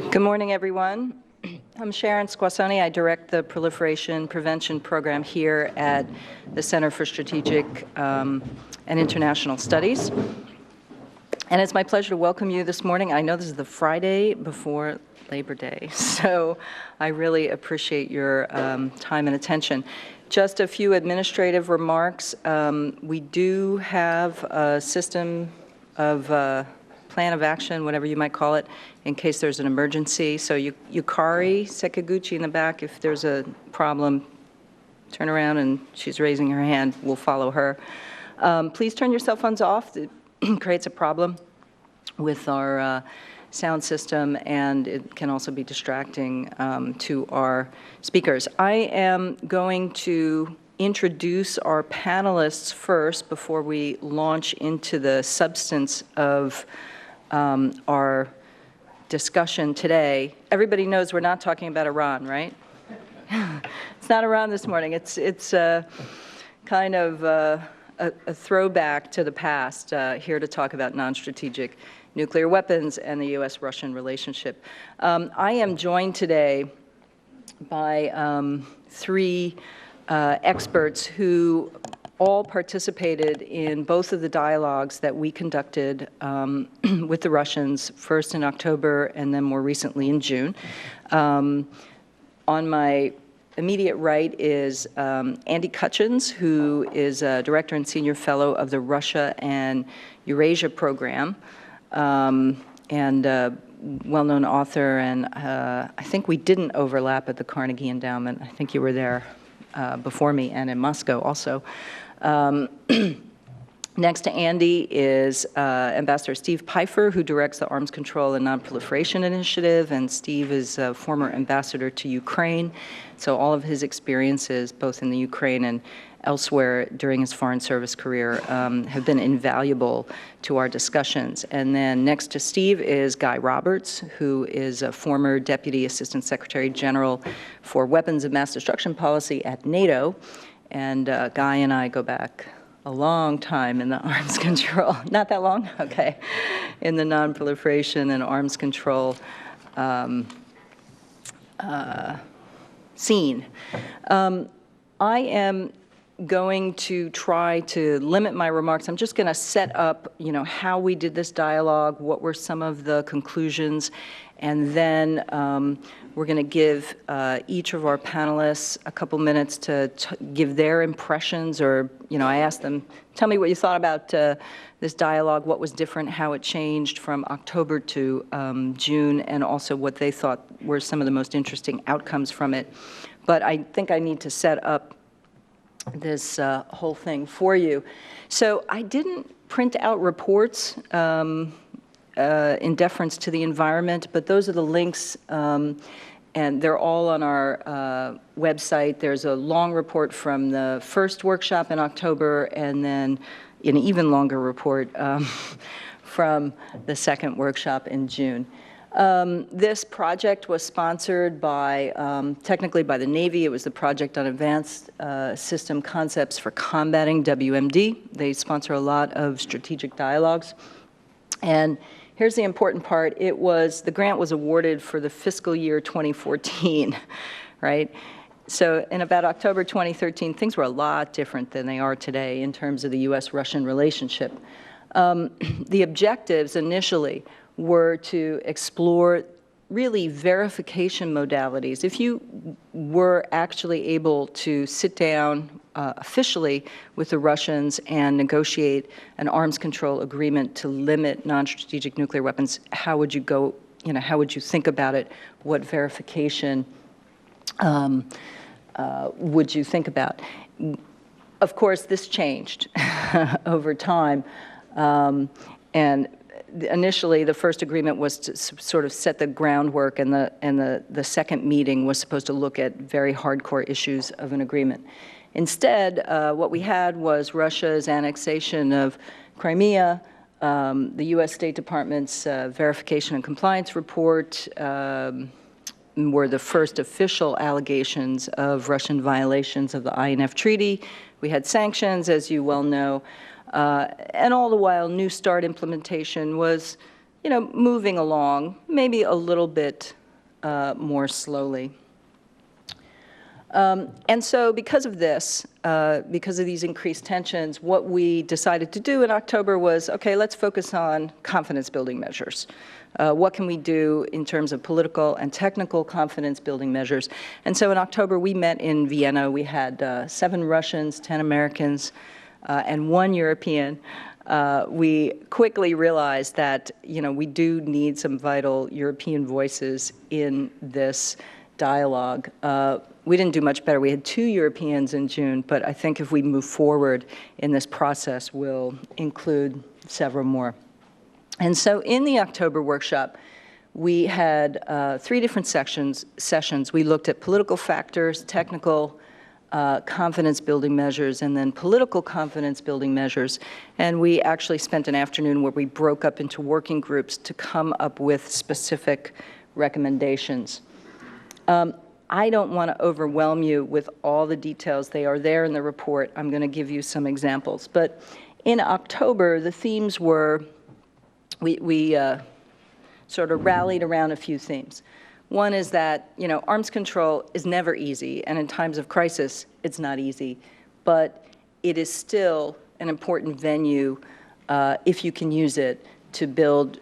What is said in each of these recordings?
Good morning, everyone. I'm Sharon Squassoni. I direct the Proliferation Prevention Program here at the Center for Strategic and International Studies. And it's my pleasure to welcome you this morning. I know this is the Friday before Labor Day, so I really appreciate your time and attention. Just a few administrative remarks. We do have a system of plan of action, whatever you might call it, in case there's an emergency. So Yukari Sekiguchi in the back, if there's a problem, turn around and she's raising her hand, we'll follow her. Please turn your cell phones off. It creates a problem with our sound system, and it can also be distracting to our speakers. I am going to introduce our panelists first before we launch into the substance of our discussion today. Everybody knows we're not talking about Iran, right? It's not Iran this morning. It's kind of a throwback to the past, here to talk about non-strategic nuclear weapons and the U.S.-Russian relationship. I am joined today by three experts who all participated in both of the dialogues that we conducted with the Russians, first in October and then more recently in June. On my immediate right is Andy Cutchins, who is a Director and Senior Fellow of the Russia and Eurasia Program, and a well-known author, and I think we didn't overlap at the Carnegie Endowment. I think you were there before me, and in Moscow also. Next to Andy is Ambassador Steve Pifer, who directs the Arms Control and Non-Proliferation Initiative, and Steve is a former ambassador to Ukraine. So all of his experiences, both in the Ukraine and elsewhere during his foreign service career, have been invaluable to our discussions. And then next to Steve is Guy Roberts, who is a former Deputy Assistant Secretary General for Weapons of Mass Destruction Policy at NATO. And Guy and I go back a long time in the arms control, not that long, okay, in the non-proliferation and arms control scene. I am going to try to limit my remarks. I'm just going to set up, how we did this dialogue, what were some of the conclusions, and then we're going to give each of our panelists a couple minutes to give their impressions, or, I asked them, tell me what you thought about this dialogue, what was different, how it changed from October to June, and also what they thought were some of the most interesting outcomes from it. But I think I need to set up this whole thing for you. So I didn't print out reports in deference to the environment, but those are the links, and they're all on our website. There's a long report from the first workshop in October, and then an even longer report from the second workshop in June. This project was sponsored by, technically by the Navy. It was the Project on Advanced System Concepts for Combating, WMD. They sponsor a lot of strategic dialogues. And here's the important part. The grant was awarded for the fiscal year 2014, right? So in about October 2013, things were a lot different than they are today in terms of the U.S.-Russian relationship. The objectives initially were to explore really verification modalities. If you were actually able to sit down officially with the Russians and negotiate an arms control agreement to limit non-strategic nuclear weapons, how would you go, how would you think about it? What verification would you think about? Of course, this changed over time, and initially, the first agreement was to sort of set the groundwork, and the second meeting was supposed to look at very hardcore issues of an agreement. Instead, what we had was Russia's annexation of Crimea, the U.S. State Department's verification and compliance report were the first official allegations of Russian violations of the INF Treaty. We had sanctions, as you well know. And all the while, New START implementation was moving along, maybe a little bit more slowly. And so because of this, because of these increased tensions, what we decided to do in October was, okay, let's focus on confidence-building measures. What can we do in terms of political and technical confidence-building measures? And so in October, we met in Vienna. We had 7 Russians, 10 Americans, and 1 European. We quickly realized that, we do need some vital European voices in this dialogue. We didn't do much better. We had 2 Europeans in June, but I think if we move forward in this process, we'll include several more. And so in the October workshop, we had 3 different sessions. We looked at political factors, technical confidence-building measures, and then political confidence-building measures. And we actually spent an afternoon where we broke up into working groups to come up with specific recommendations. I don't want to overwhelm you with all the details. They are there in the report. I'm going to give you some examples. But in October, the themes were, we sort of rallied around a few themes. One is that, arms control is never easy, and in times of crisis, it's not easy. But it is still an important venue, if you can use it, to build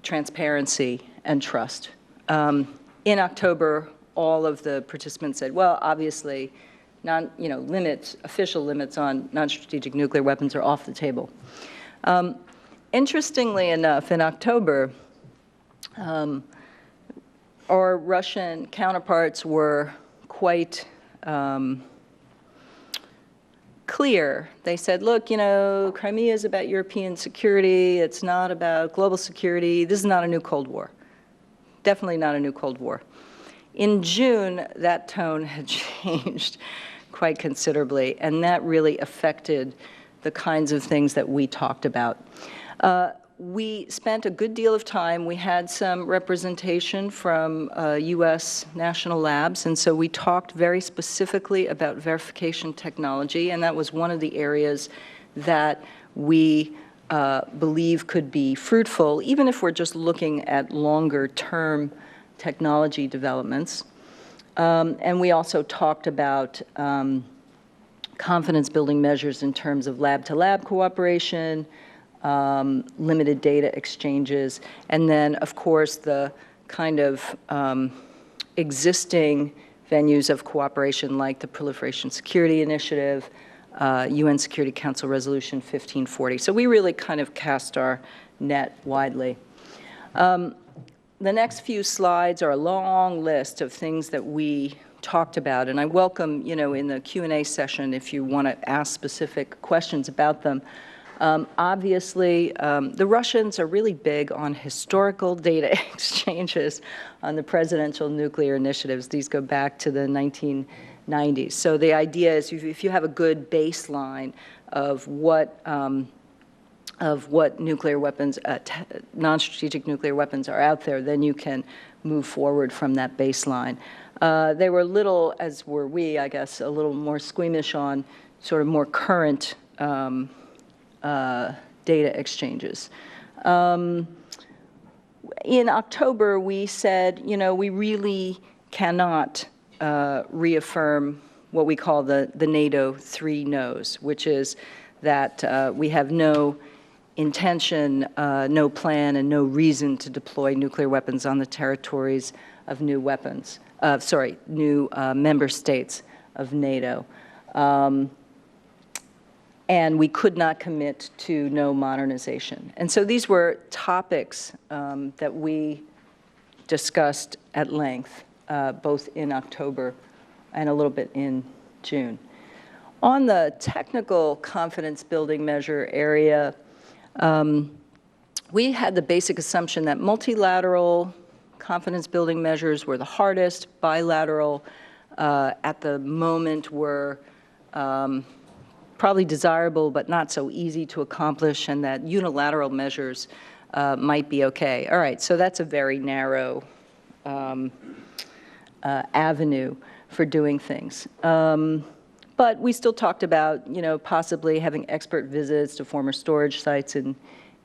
transparency and trust. In October, all of the participants said, well, obviously, official limits on non-strategic nuclear weapons are off the table. Interestingly enough, in October, our Russian counterparts were quite clear. They said, look, Crimea is about European security. It's not about global security. This is not a new Cold War. Definitely not a new Cold War. In June, that tone had changed quite considerably, and that really affected the kinds of things that we talked about. We spent a good deal of time. We had some representation from U.S. national labs, and so we talked very specifically about verification technology, and that was one of the areas that we believe could be fruitful, even if we're just looking at longer-term technology developments. And we also talked about confidence-building measures in terms of lab-to-lab cooperation, limited data exchanges, and then, of course, the kind of existing venues of cooperation like the Proliferation Security Initiative, UN Security Council Resolution 1540. So we really kind of cast our net widely. The next few slides are a long list of things that we talked about, and I welcome, in the Q&A session if you want to ask specific questions about them. Obviously, the Russians are really big on historical data exchanges on the presidential nuclear initiatives. These go back to the 1990s. So the idea is if you have a good baseline of what nuclear weapons, non-strategic nuclear weapons are out there, then you can move forward from that baseline. They were a little, as were we, I guess, a little more squeamish on sort of more current data exchanges. In October, we said, we really cannot reaffirm what we call the NATO 3 no's, which is that we have no intention, no plan, and no reason to deploy nuclear weapons on the territories of new member states of NATO. And we could not commit to no modernization. And so these were topics that we discussed at length, both in October and a little bit in June. On the technical confidence-building measure area, we had the basic assumption that multilateral confidence-building measures were the hardest, bilateral at the moment were probably desirable but not so easy to accomplish, and that unilateral measures might be okay. All right, so that's a very narrow avenue for doing things. But we still talked about, possibly having expert visits to former storage sites in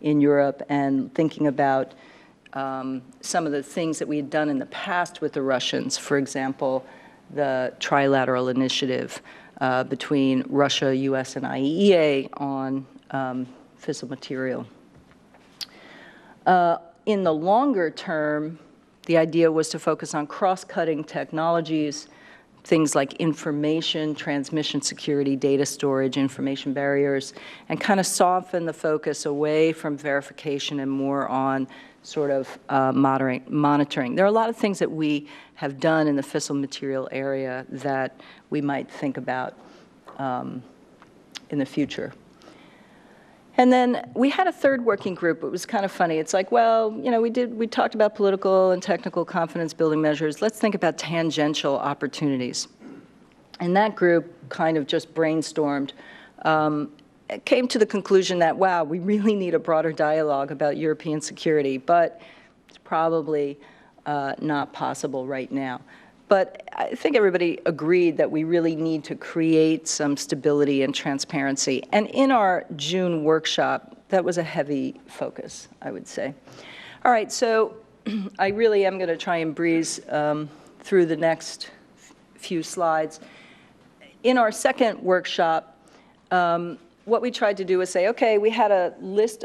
in Europe and thinking about some of the things that we had done in the past with the Russians. For example, the trilateral initiative between Russia, US, and IAEA on fissile material. In the longer term, the idea was to focus on cross-cutting technologies, things like information, transmission security, data storage, information barriers, and kind of soften the focus away from verification and more on sort of monitoring. There are a lot of things that we have done in the fissile material area that we might think about in the future. And then we had a third working group. It was kind of funny. It's like, well, you know, we talked about political and technical confidence building measures. Let's think about tangential opportunities. And that group kind of just brainstormed, came to the conclusion that, wow, we really need a broader dialogue about European security, but it's probably not possible right now. But I think everybody agreed that we really need to create some stability and transparency. And in our June workshop, that was a heavy focus, I would say. All right, so I really am going to try and breeze through the next few slides. In our second workshop, what we tried to do was say, okay, we had a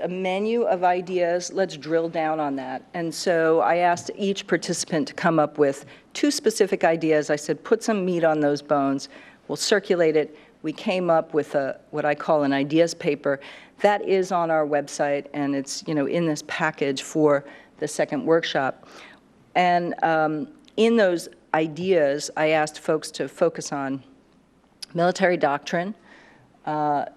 menu of ideas, let's drill down on that. And so I asked each participant to come up with 2 specific ideas. I said, put some meat on those bones, we'll circulate it. We came up with what I call an ideas paper. That is on our website, and it's, you know, in this package for the second workshop. And in those ideas, I asked folks to focus on military doctrine,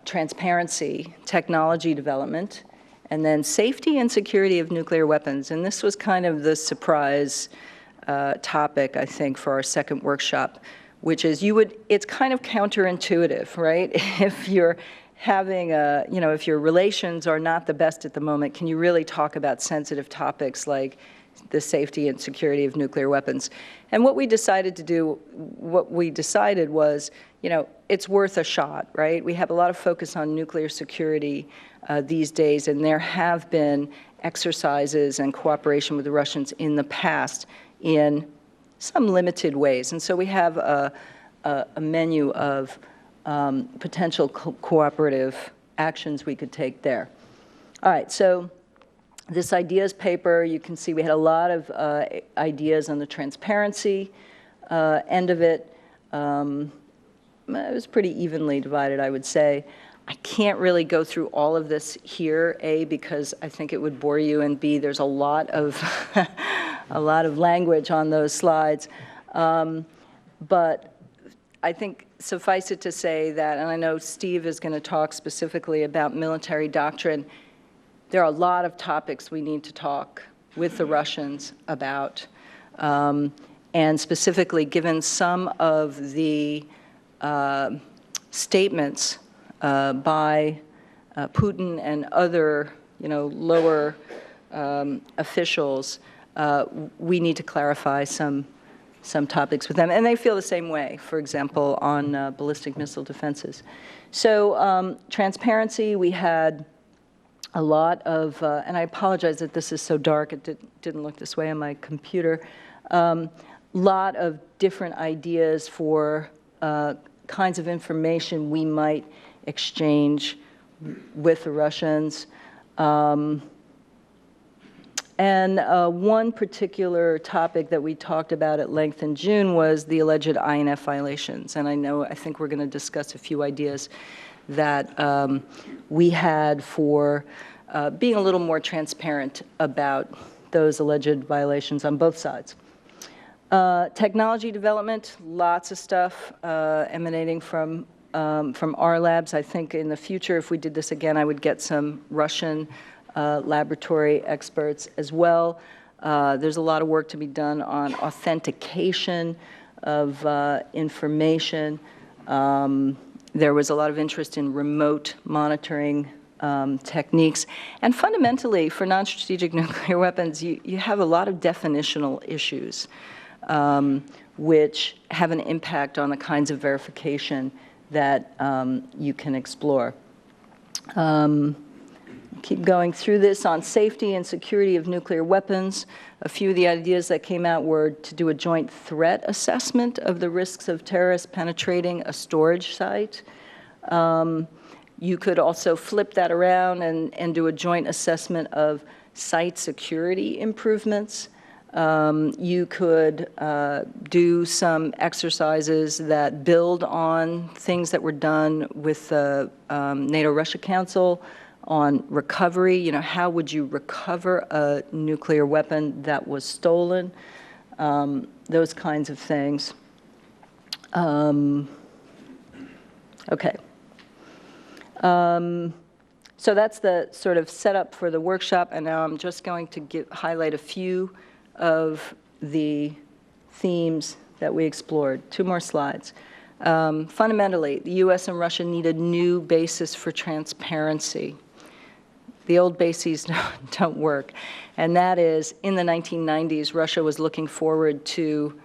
transparency, technology development, and then safety and security of nuclear weapons. And this was kind of the surprise topic, I think, for our second workshop, which is it's kind of counterintuitive, right? If you're having if your relations are not the best at the moment, can you really talk about sensitive topics like the safety and security of nuclear weapons? And what we decided to do, was, you know, it's worth a shot, right? We have a lot of focus on nuclear security these days, and there have been exercises and cooperation with the Russians in the past in some limited ways. And so we have a menu of potential cooperative actions we could take there. All right, so this ideas paper, you can see we had a lot of ideas on the transparency end of it. It was pretty evenly divided, I would say. I can't really go through all of this here, A, because I think it would bore you, and B, there's a lot of a lot of language on those slides. But I think suffice it to say that, and I know Steve is going to talk specifically about military doctrine, there are a lot of topics we need to talk with the Russians about, and specifically given some of the statements by Putin and other, lower officials, we need to clarify some topics with them. And they feel the same way, for example, on ballistic missile defenses. So transparency, we had a lot of, and I apologize that this is so dark, it didn't look this way on my computer, lot of different ideas for kinds of information we might exchange with the Russians. And one particular topic that we talked about at length in June was the alleged INF violations. And I think we're going to discuss a few ideas that we had for being a little more transparent about those alleged violations on both sides. Technology development, lots of stuff emanating from our labs. I think in the future, if we did this again, I would get some Russian laboratory experts as well. There's a lot of work to be done on authentication of information. There was a lot of interest in remote monitoring techniques. And fundamentally, for non-strategic nuclear weapons, you have a lot of definitional issues which have an impact on the kinds of verification that you can explore. keep going through this on safety and security of nuclear weapons. A few of the ideas that came out were to do a joint threat assessment of the risks of terrorists penetrating a storage site. You could also flip that around and do a joint assessment of site security improvements. You could do some exercises that build on things that were done with the NATO-Russia Council on recovery. You know, how would you recover a nuclear weapon that was stolen? Those kinds of things. Okay. So that's the sort of setup for the workshop, and now I'm just going to highlight a few of the themes that we explored. 2 more slides. Fundamentally, the U.S. and Russia need a new basis for transparency. The old bases don't work, and that is, in the 1990s, Russia was looking forward to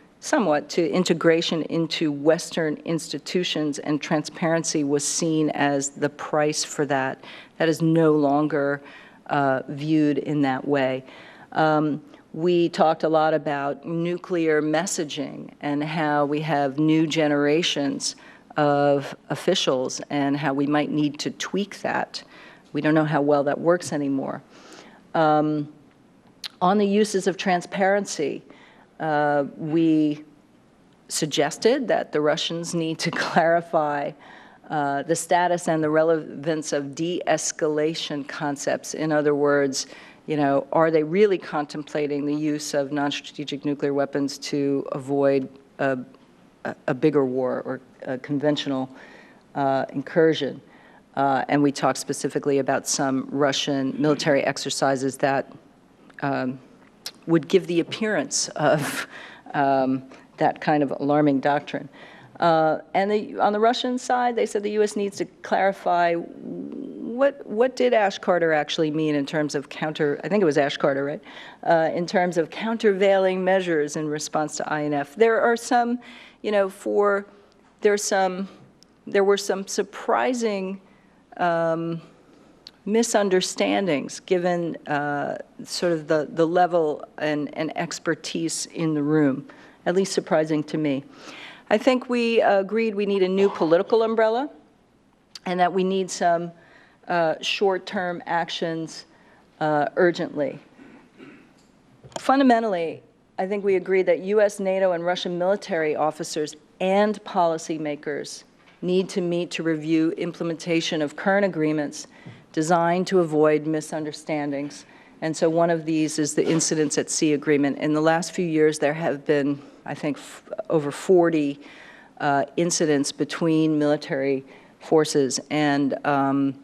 integration into Western institutions, and transparency was seen as the price for that. That is no longer viewed in that way. We talked a lot about nuclear messaging and how we have new generations of officials and how we might need to tweak that. We don't know how well that works anymore. On the uses of transparency, we suggested that the Russians need to clarify the status and the relevance of de-escalation concepts. In other words, you know, are they really contemplating the use of non-strategic nuclear weapons to avoid a bigger war or a conventional incursion? And we talked specifically about some Russian military exercises that would give the appearance of that kind of alarming doctrine. And on the Russian side, they said the U.S. needs to clarify what did Ash Carter actually mean in terms of I think it was Ash Carter, right? In terms of countervailing measures in response to INF. There are some, you know, there were some surprising misunderstandings given sort of the level and expertise in the room, at least surprising to me. I think we agreed we need a new political umbrella and that we need some short-term actions urgently. Fundamentally, I think we agreed that U.S., NATO, and Russian military officers and policymakers need to meet to review implementation of current agreements designed to avoid misunderstandings. And so one of these is the Incidents at Sea Agreement. In the last few years, there have been, I think, over 40 incidents between military forces, and I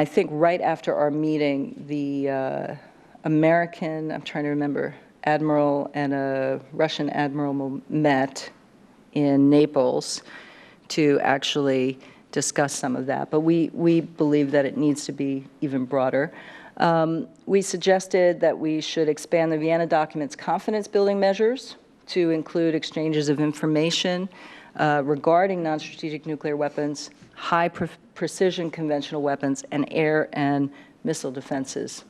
think right after our meeting, the American, I'm trying to remember, admiral and a Russian admiral met in Naples to actually discuss some of that. But we believe that it needs to be even broader. We suggested that we should expand the Vienna documents confidence-building measures to include exchanges of information regarding non-strategic nuclear weapons, high-precision conventional weapons, and air and missile defenses.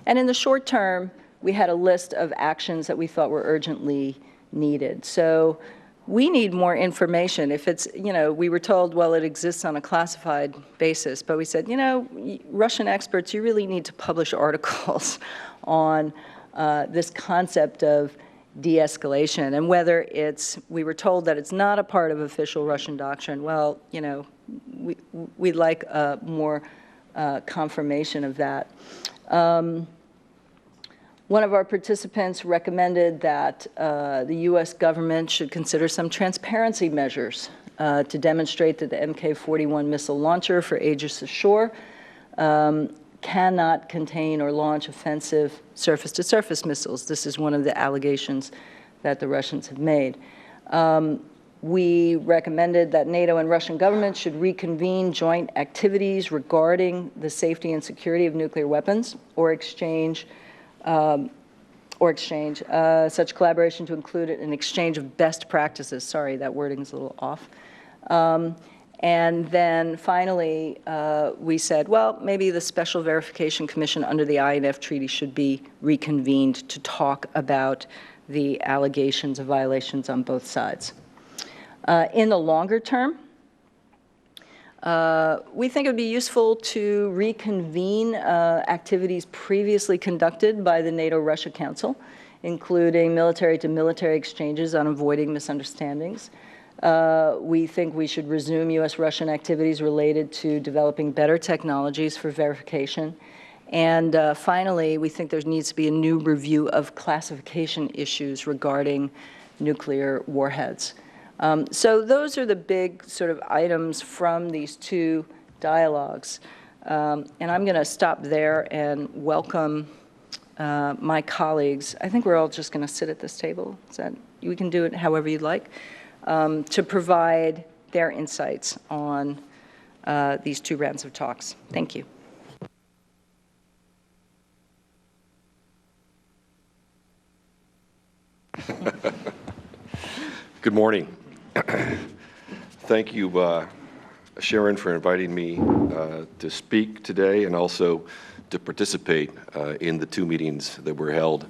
And in the short term, we had a list of actions that we thought were urgently needed. So we need more information. If it's, you know, we were told, well, it exists on a classified basis, but we said, you know, Russian experts, you really need to publish articles on this concept of de-escalation, and whether we were told that it's not a part of official Russian doctrine. Well, you know, we'd like more confirmation of that. One of our participants recommended that the U.S. government should consider some transparency measures to demonstrate that the Mk-41 missile launcher for Aegis Ashore cannot contain or launch offensive surface-to-surface missiles. This is one of the allegations that the Russians have made. We recommended that NATO and Russian governments should reconvene joint activities regarding the safety and security of nuclear weapons or exchange such collaboration to include an exchange of best practices. Sorry, that wording is a little off. And then finally, we said, well, maybe the Special Verification Commission under the INF Treaty should be reconvened to talk about the allegations of violations on both sides. In the longer term, we think it would be useful to reconvene activities previously conducted by the NATO-Russia Council, including military-to-military exchanges on avoiding misunderstandings. We think we should resume U.S.-Russian activities related to developing better technologies for verification. And finally, we think there needs to be a new review of classification issues regarding nuclear warheads. So those are the big sort of items from these two dialogues. And I'm going to stop there and welcome my colleagues. I think we're all just going to sit at this table. We can do it however you'd like, to provide their insights on these two rounds of talks. Thank you. Good morning. Thank you, Sharon, for inviting me to speak today and also to participate in the two meetings that were held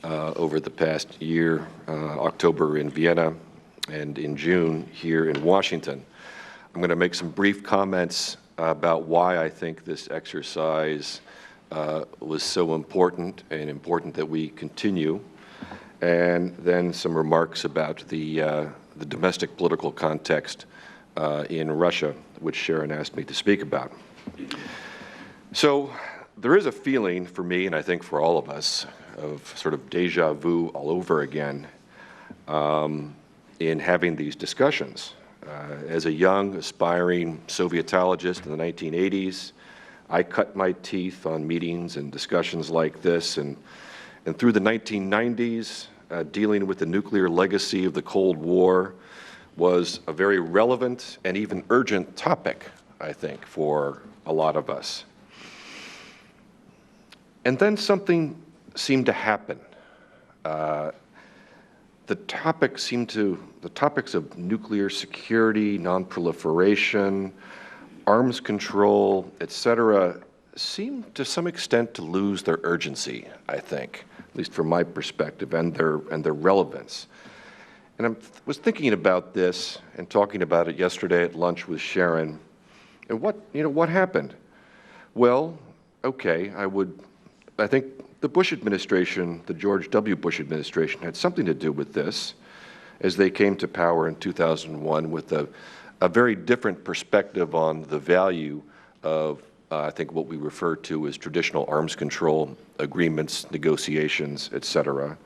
over the past year, October in Vienna and in June here in Washington. I'm going to make some brief comments about why I think this exercise was so important and important that we continue, and then some remarks about the domestic political context in Russia, which Sharon asked me to speak about. So there is a feeling for me, and I think for all of us, of sort of deja vu all over again in having these discussions. As a young, aspiring Sovietologist in the 1980s, I cut my teeth on meetings and discussions like this, and through the 1990s, dealing with the nuclear legacy of the Cold War was a very relevant and even urgent topic, I think, for a lot of us. And then something seemed to happen. The topics of nuclear security, non-proliferation, arms control, et cetera, seem to some extent to lose their urgency, I think, at least from my perspective, and their relevance. And I was thinking about this and talking about it yesterday at lunch with Sharon. And what happened? Well, okay, I think the Bush administration, the George W. Bush administration, had something to do with this as they came to power in 2001 with a very different perspective on the value of, I think, what we refer to as traditional arms control agreements, negotiations, et cetera.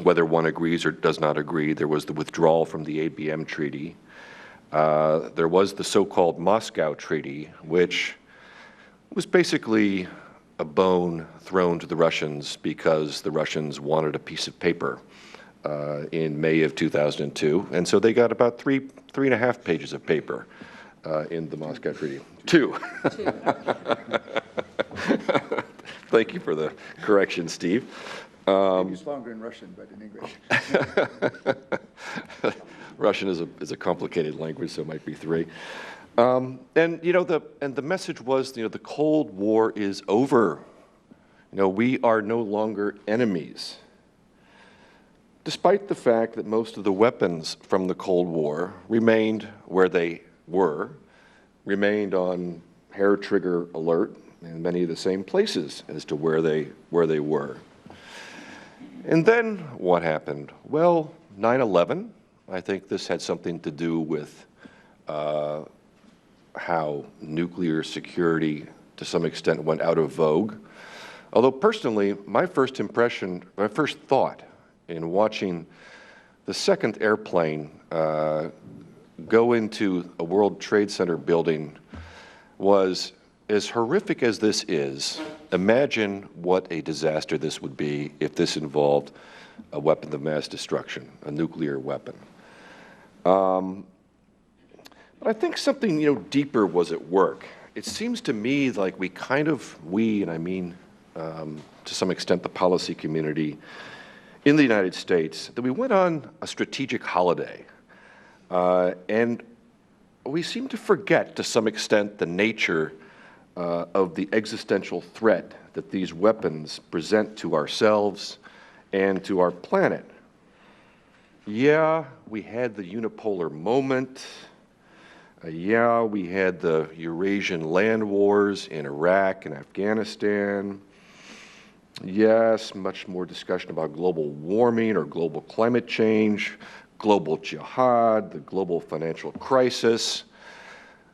Whether one agrees or does not agree, there was the withdrawal from the ABM Treaty. There was the so-called Moscow Treaty, which was basically a bone thrown to the Russians because the Russians wanted a piece of paper in May of 2002. And so they got about three and a half pages of paper in the Moscow Treaty. Two. Thank you for the correction, Steve. It's longer in Russian, but in English. Russian is a complicated language, so it might be three. And the message was, the Cold War is over. We are no longer enemies. Despite the fact that most of the weapons from the Cold War remained where they were, remained on hair trigger alert in many of the same places as to where they were. And then what happened? Well, 9/11, I think this had something to do with how nuclear security, to some extent, went out of vogue. Although personally, my first thought in watching the second airplane go into a World Trade Center building was, as horrific as this is, imagine what a disaster this would be if this involved a weapon of mass destruction, a nuclear weapon. But I think something deeper was at work. It seems to me like we, and I mean to some extent the policy community in the United States, that we went on a strategic holiday. And we seem to forget to some extent the nature of the existential threat that these weapons present to ourselves and to our planet. Yeah, we had the unipolar moment. Yeah, we had the Eurasian land wars in Iraq and Afghanistan. Yes, much more discussion about global warming or global climate change, global jihad, the global financial crisis.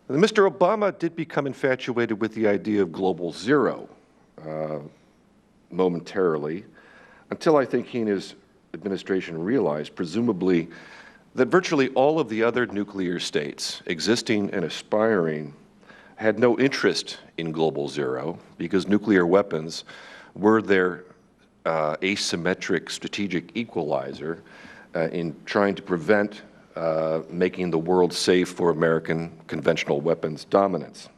And Mr. Obama did become infatuated with the idea of global zero momentarily, until I think he and his administration realized, presumably, that virtually all of the other nuclear states, existing and aspiring, had no interest in global zero because nuclear weapons were their asymmetric strategic equalizer in trying to prevent making the world safe for American conventional weapons dominance.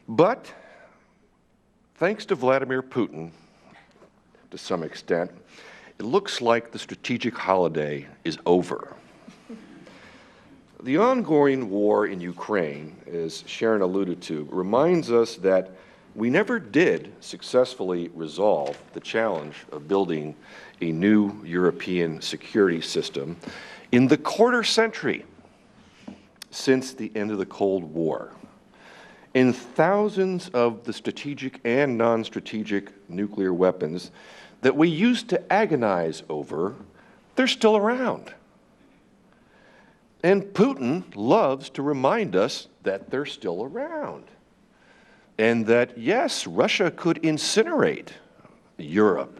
But thanks to Vladimir Putin, to some extent, it looks like the strategic holiday is over. The ongoing war in Ukraine, as Sharon alluded to, reminds us that we never did successfully resolve the challenge of building a new European security system in the quarter century since the end of the Cold War. And thousands of the strategic and non-strategic nuclear weapons that we used to agonize over, they're still around. And Putin loves to remind us that they're still around. And that, yes, Russia could incinerate Europe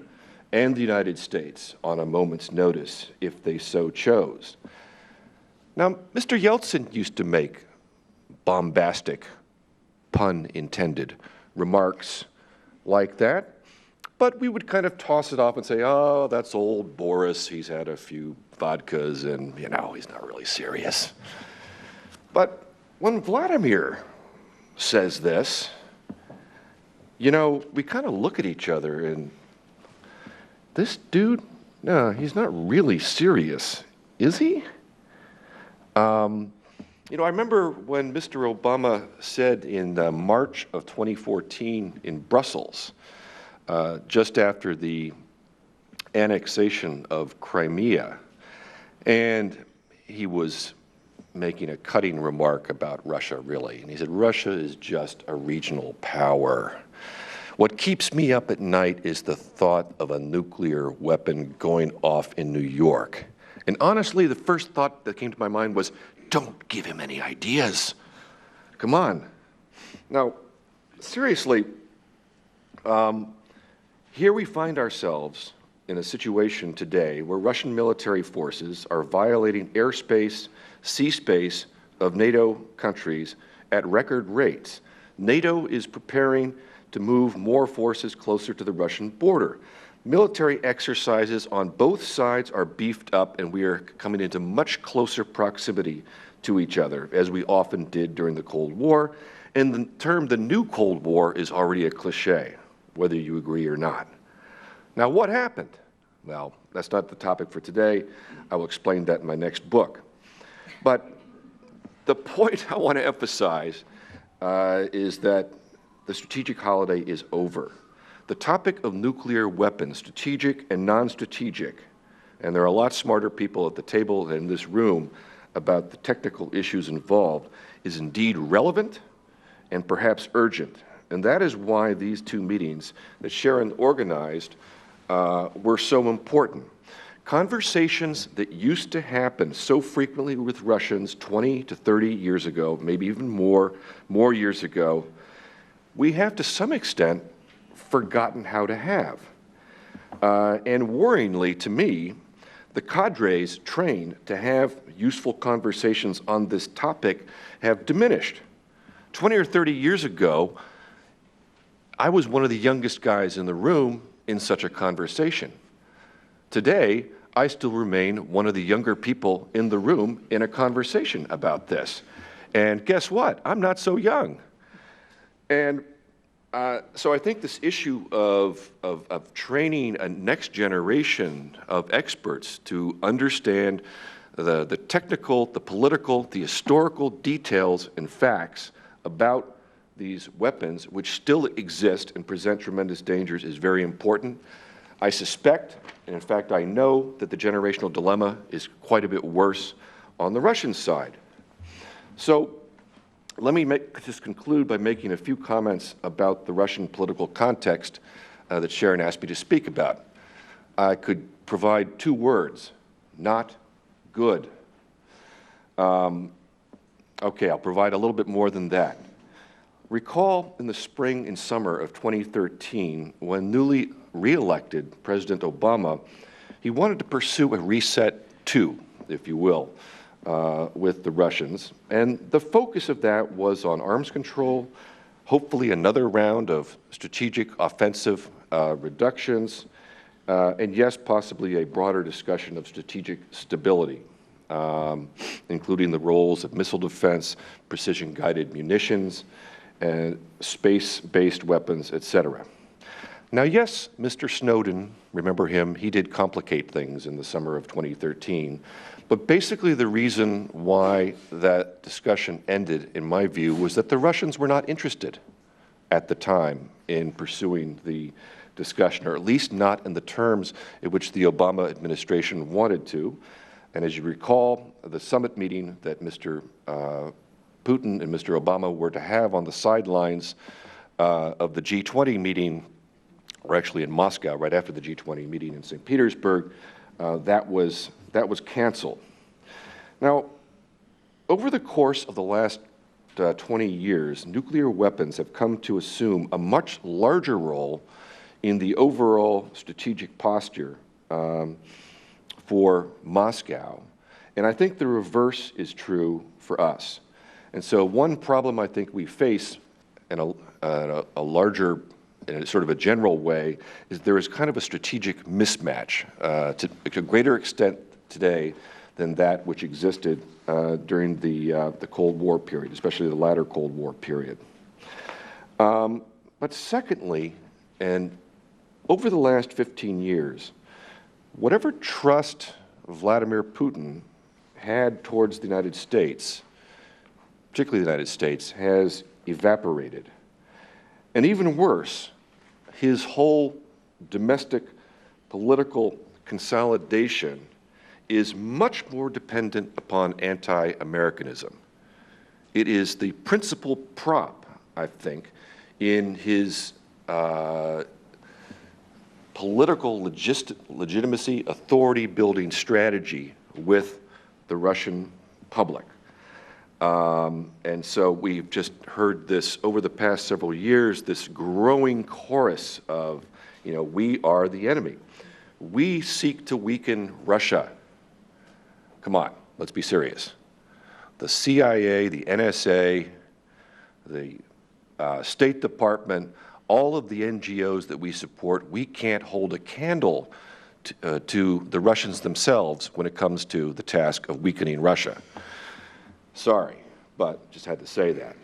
and the United States on a moment's notice if they so chose. Now, Mr. Yeltsin used to make bombastic, pun intended, remarks like that, but we would kind of toss it off and say, oh, that's old Boris, he's had a few vodkas and, you know, he's not really serious. But when Vladimir says this, you know, we kind of look at each other and this dude, no, he's not really serious, is he? You know, I remember when Mr. Obama said in March of 2014 in Brussels, just after the annexation of Crimea, and he was making a cutting remark about Russia, really. And he said, Russia is just a regional power. What keeps me up at night is the thought of a nuclear weapon going off in New York. And honestly, the first thought that came to my mind was, don't give him any ideas. Come on. Now, seriously, here we find ourselves in a situation today where Russian military forces are violating airspace, sea space of NATO countries at record rates. NATO is preparing to move more forces closer to the Russian border. Military exercises on both sides are beefed up, and we are coming into much closer proximity to each other, as we often did during the Cold War. And the term the new Cold War is already a cliche, whether you agree or not. Now, what happened? Well, that's not the topic for today. I will explain that in my next book. But the point I want to emphasize is that the strategic holiday is over. The topic of nuclear weapons, strategic and non-strategic, and there are a lot smarter people at the table in this room about the technical issues involved, is indeed relevant and perhaps urgent. And that is why these two meetings that Sharon organized were so important. Conversations that used to happen so frequently with Russians 20 to 30 years ago, maybe even more years ago, we have to some extent forgotten how to have. And worryingly to me, the cadres trained to have useful conversations on this topic have diminished. 20 or 30 years ago, I was one of the youngest guys in the room in such a conversation. Today, I still remain one of the younger people in the room in a conversation about this. And guess what? I'm not so young. And so I think this issue of training a next generation of experts to understand the technical, the political, the historical details and facts about these weapons, which still exist and present tremendous dangers, is very important. I suspect, and in fact I know, that the generational dilemma is quite a bit worse on the Russian side. So let me just conclude by making a few comments about the Russian political context that Sharon asked me to speak about. I could provide two words: not good. Okay, I'll provide a little bit more than that. Recall in the spring and summer of 2013, when newly re-elected President Obama, he wanted to pursue a reset two, if you will, with the Russians. And the focus of that was on arms control, hopefully another round of strategic offensive reductions, and yes, possibly a broader discussion of strategic stability, including the roles of missile defense, precision-guided munitions, and space-based weapons, etc. Now, yes, Mr. Snowden, remember him, he did complicate things in the summer of 2013, but basically the reason why that discussion ended, in my view, was that the Russians were not interested at the time in pursuing the discussion, or at least not in the terms in which the Obama administration wanted to. And as you recall, the summit meeting that Mr. Putin and Mr. Obama were to have on the sidelines of the G20 meeting, or actually in Moscow, right after the G20 meeting in St. Petersburg, that was canceled. Now, over the course of the last 20 years, nuclear weapons have come to assume a much larger role in the overall strategic posture for Moscow. And I think the reverse is true for us. And so one problem I think we face in a larger, in a sort of a general way, is there is kind of a strategic mismatch to a greater extent today than that which existed during the Cold War period, especially the latter Cold War period. But secondly, and over the last 15 years, whatever trust Vladimir Putin had towards the United States, particularly the United States, has evaporated. And even worse, his whole domestic political consolidation is much more dependent upon anti-Americanism. It is the principal prop, I think, in his political legitimacy, authority-building strategy with the Russian public. And so we've just heard this over the past several years, this growing chorus of, we are the enemy. We seek to weaken Russia. Come on, let's be serious. The CIA, the NSA, the State Department, all of the NGOs that we support, we can't hold a candle to the Russians themselves when it comes to the task of weakening Russia. Sorry, but just had to say that.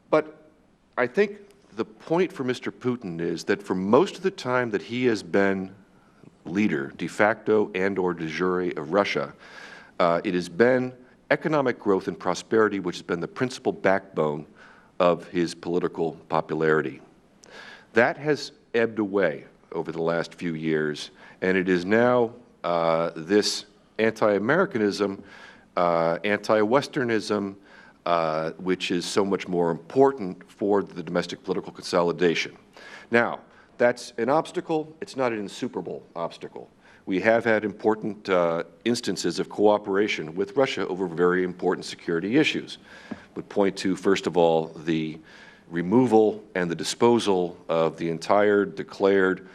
But I think the point for Mr. Putin is that for most of the time that he has been leader, de facto and/or de jure of Russia, it has been economic growth and prosperity which has been the principal backbone of his political popularity. That has ebbed away over the last few years, and it is now this anti-Americanism, anti-Westernism, which is so much more important for the domestic political consolidation. Now, that's an obstacle. It's not an insuperable obstacle. We have had important instances of cooperation with Russia over very important security issues. Would point to, first of all, the removal and the disposal of the entire declared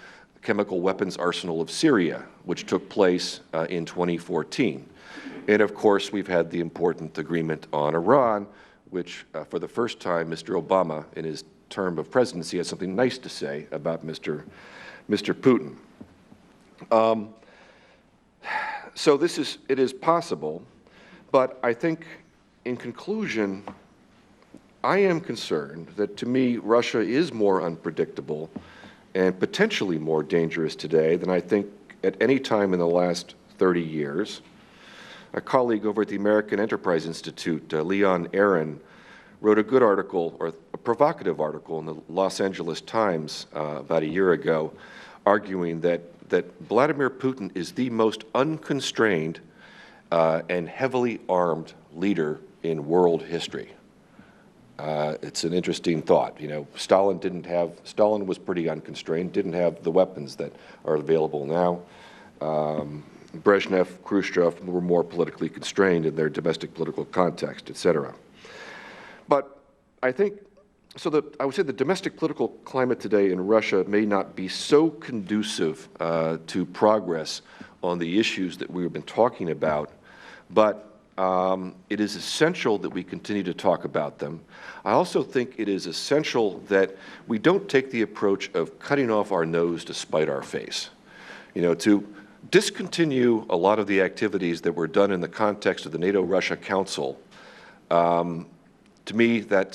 chemical weapons arsenal of Syria, which took place in 2014. And of course, we've had the important agreement on Iran, which for the first time, Mr. Obama, in his term of presidency, has something nice to say about Mr. Putin. So it is possible, but I think in conclusion, I am concerned that to me, Russia is more unpredictable and potentially more dangerous today than I think at any time in the last 30 years. A colleague over at the American Enterprise Institute, Leon Aaron, wrote a good article, or a provocative article, in the Los Angeles Times about a year ago, arguing that Vladimir Putin is the most unconstrained and heavily armed leader in world history. It's an interesting thought. You know, Stalin was pretty unconstrained, didn't have the weapons that are available now. Brezhnev, Khrushchev were more politically constrained in their domestic political context, et cetera. But I think, I would say the domestic political climate today in Russia may not be so conducive to progress on the issues that we've been talking about, but it is essential that we continue to talk about them. I also think it is essential that we don't take the approach of cutting off our nose to spite our face. You know, to discontinue a lot of the activities that were done in the context of the NATO-Russia Council, to me, that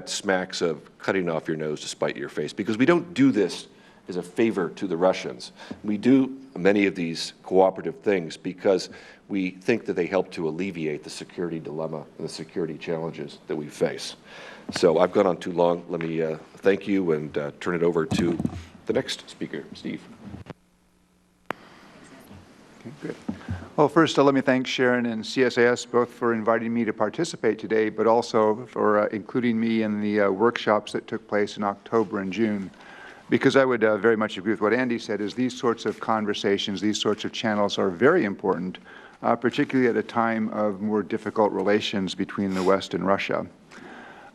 smacks of cutting off your nose to spite your face, because we don't do this as a favor to the Russians. We do many of these cooperative things because we think that they help to alleviate the security dilemma and the security challenges that we face. So I've gone on too long. Let me thank you and turn it over to the next speaker, Steve. Okay, good. Well, first, let me thank Sharon and CSIS both for inviting me to participate today, but also for including me in the workshops that took place in October and June. Because I would very much agree with what Andy said, is these sorts of conversations, these sorts of channels are very important, particularly at a time of more difficult relations between the West and Russia.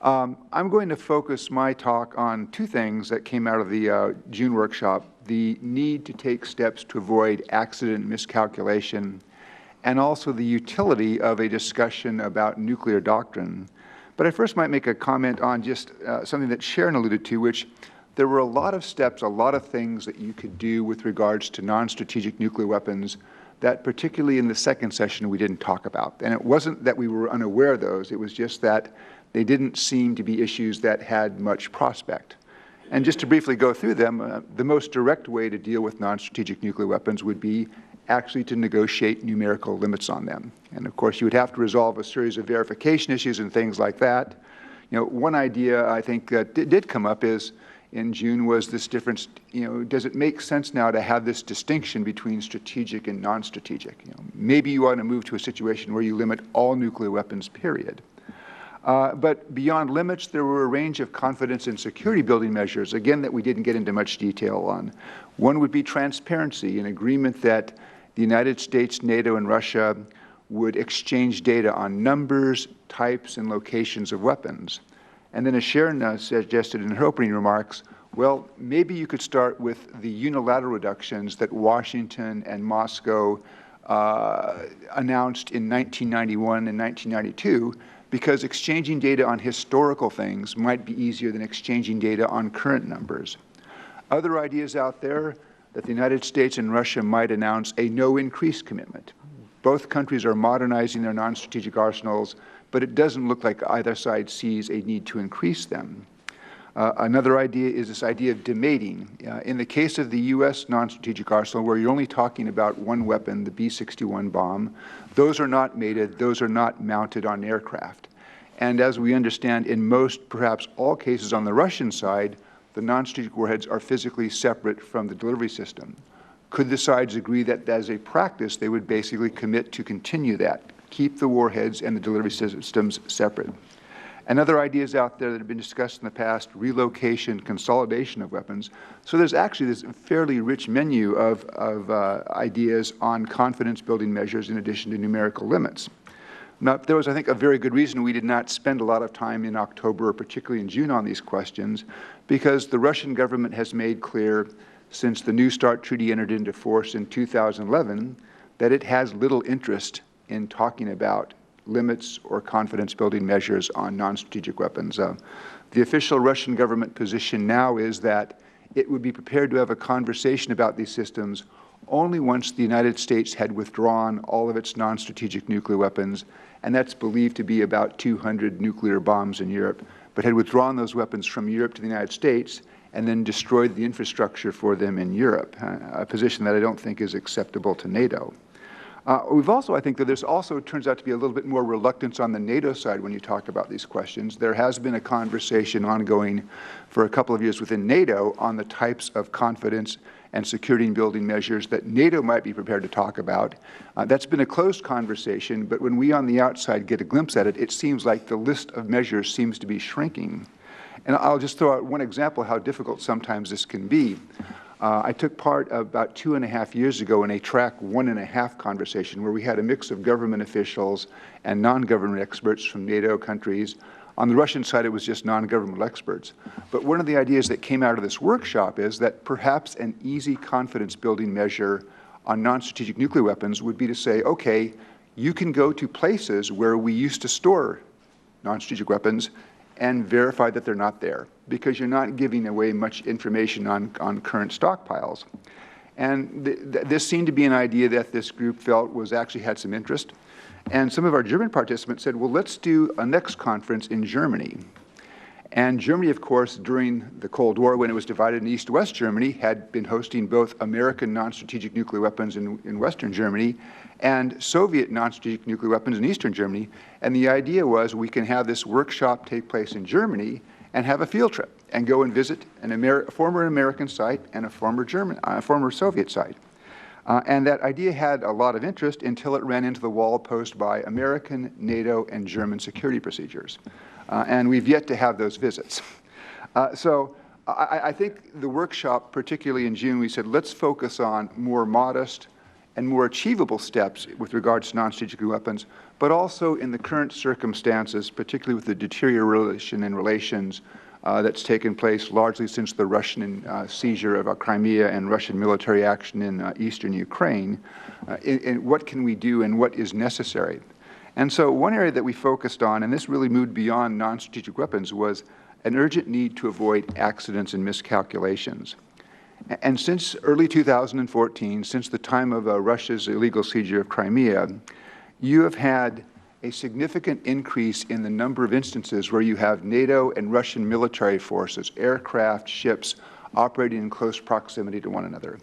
I'm going to focus my talk on two things that came out of the June workshop: the need to take steps to avoid accident miscalculation, and also the utility of a discussion about nuclear doctrine. But I first might make a comment on just something that Sharon alluded to, which there were a lot of steps, a lot of things that you could do with regards to non-strategic nuclear weapons that particularly in the second session we didn't talk about. And it wasn't that we were unaware of those, it was just that they didn't seem to be issues that had much prospect. And just to briefly go through them, the most direct way to deal with non-strategic nuclear weapons would be actually to negotiate numerical limits on them. And of course, you would have to resolve a series of verification issues and things like that. You know, one idea I think that did come up is, in June, was this difference, you know, does it make sense now to have this distinction between strategic and non-strategic? You know, maybe you want to move to a situation where you limit all nuclear weapons, period. But beyond limits, there were a range of confidence and security building measures, again, that we didn't get into much detail on. One would be transparency, an agreement that the United States, NATO, and Russia would exchange data on numbers, types, and locations of weapons. And then as Sharon suggested in her opening remarks, well, maybe you could start with the unilateral reductions that Washington and Moscow announced in 1991 and 1992, because exchanging data on historical things might be easier than exchanging data on current numbers. Other ideas out there that the United States and Russia might announce a no-increase commitment. Both countries are modernizing their non-strategic arsenals, but it doesn't look like either side sees a need to increase them. Another idea is this idea of demating. In the case of the U.S. non-strategic arsenal, where you're only talking about one weapon, the B-61 bomb, those are not mated, those are not mounted on aircraft. And as we understand, in most, perhaps all cases on the Russian side, the non-strategic warheads are physically separate from the delivery system. Could the sides agree that as a practice, they would basically commit to continue that, keep the warheads and the delivery systems separate? And other ideas out there that have been discussed in the past: relocation, consolidation of weapons. So there's actually this fairly rich menu of ideas on confidence-building measures in addition to numerical limits. Now, there was, I think, a very good reason we did not spend a lot of time in October, or particularly in June, on these questions, because the Russian government has made clear since the New START Treaty entered into force in 2011 that it has little interest in talking about limits or confidence-building measures on non-strategic weapons. The official Russian government position now is that it would be prepared to have a conversation about these systems only once the United States had withdrawn all of its non-strategic nuclear weapons, and that's believed to be about 200 nuclear bombs in Europe, but had withdrawn those weapons from Europe to the United States and then destroyed the infrastructure for them in Europe, a position that I don't think is acceptable to NATO. We've also, I think that there's also turns out to be a little bit more reluctance on the NATO side when you talk about these questions. There has been a conversation ongoing for a couple of years within NATO on the types of confidence and security building measures that NATO might be prepared to talk about. That's been a closed conversation, but when we on the outside get a glimpse at it, it seems like the list of measures seems to be shrinking. And I'll just throw out one example how difficult sometimes this can be. I took part about 2.5 years ago in a track 1.5 conversation where we had a mix of government officials and non-government experts from NATO countries. On the Russian side, it was just non-governmental experts. But one of the ideas that came out of this workshop is that perhaps an easy confidence-building measure on non-strategic nuclear weapons would be to say, okay, you can go to places where we used to store non-strategic weapons and verify that they're not there, because you're not giving away much information on current stockpiles. And this seemed to be an idea that this group felt was actually had some interest. And some of our German participants said, well, let's do a next conference in Germany. And Germany, of course, during the Cold War, when it was divided in East-West Germany, had been hosting both American non-strategic nuclear weapons in Western Germany and Soviet non-strategic nuclear weapons in Eastern Germany. And the idea was we can have this workshop take place in Germany and have a field trip and go and visit a former American site and a former Soviet site. And that idea had a lot of interest until it ran into the wall posed by American, NATO, and German security procedures. And we've yet to have those visits. So I think the workshop, particularly in June, we said, let's focus on more modest and more achievable steps with regards to non-strategic weapons, but also in the current circumstances, particularly with the deterioration in relations that's taken place largely since the Russian seizure of Crimea and Russian military action in eastern Ukraine, in what can we do and what is necessary? And so one area that we focused on, and this really moved beyond non-strategic weapons, was an urgent need to avoid accidents and miscalculations. And since early 2014, since the time of Russia's illegal seizure of Crimea, you have had a significant increase in the number of instances where you have NATO and Russian military forces, aircraft, ships, operating in close proximity to one another.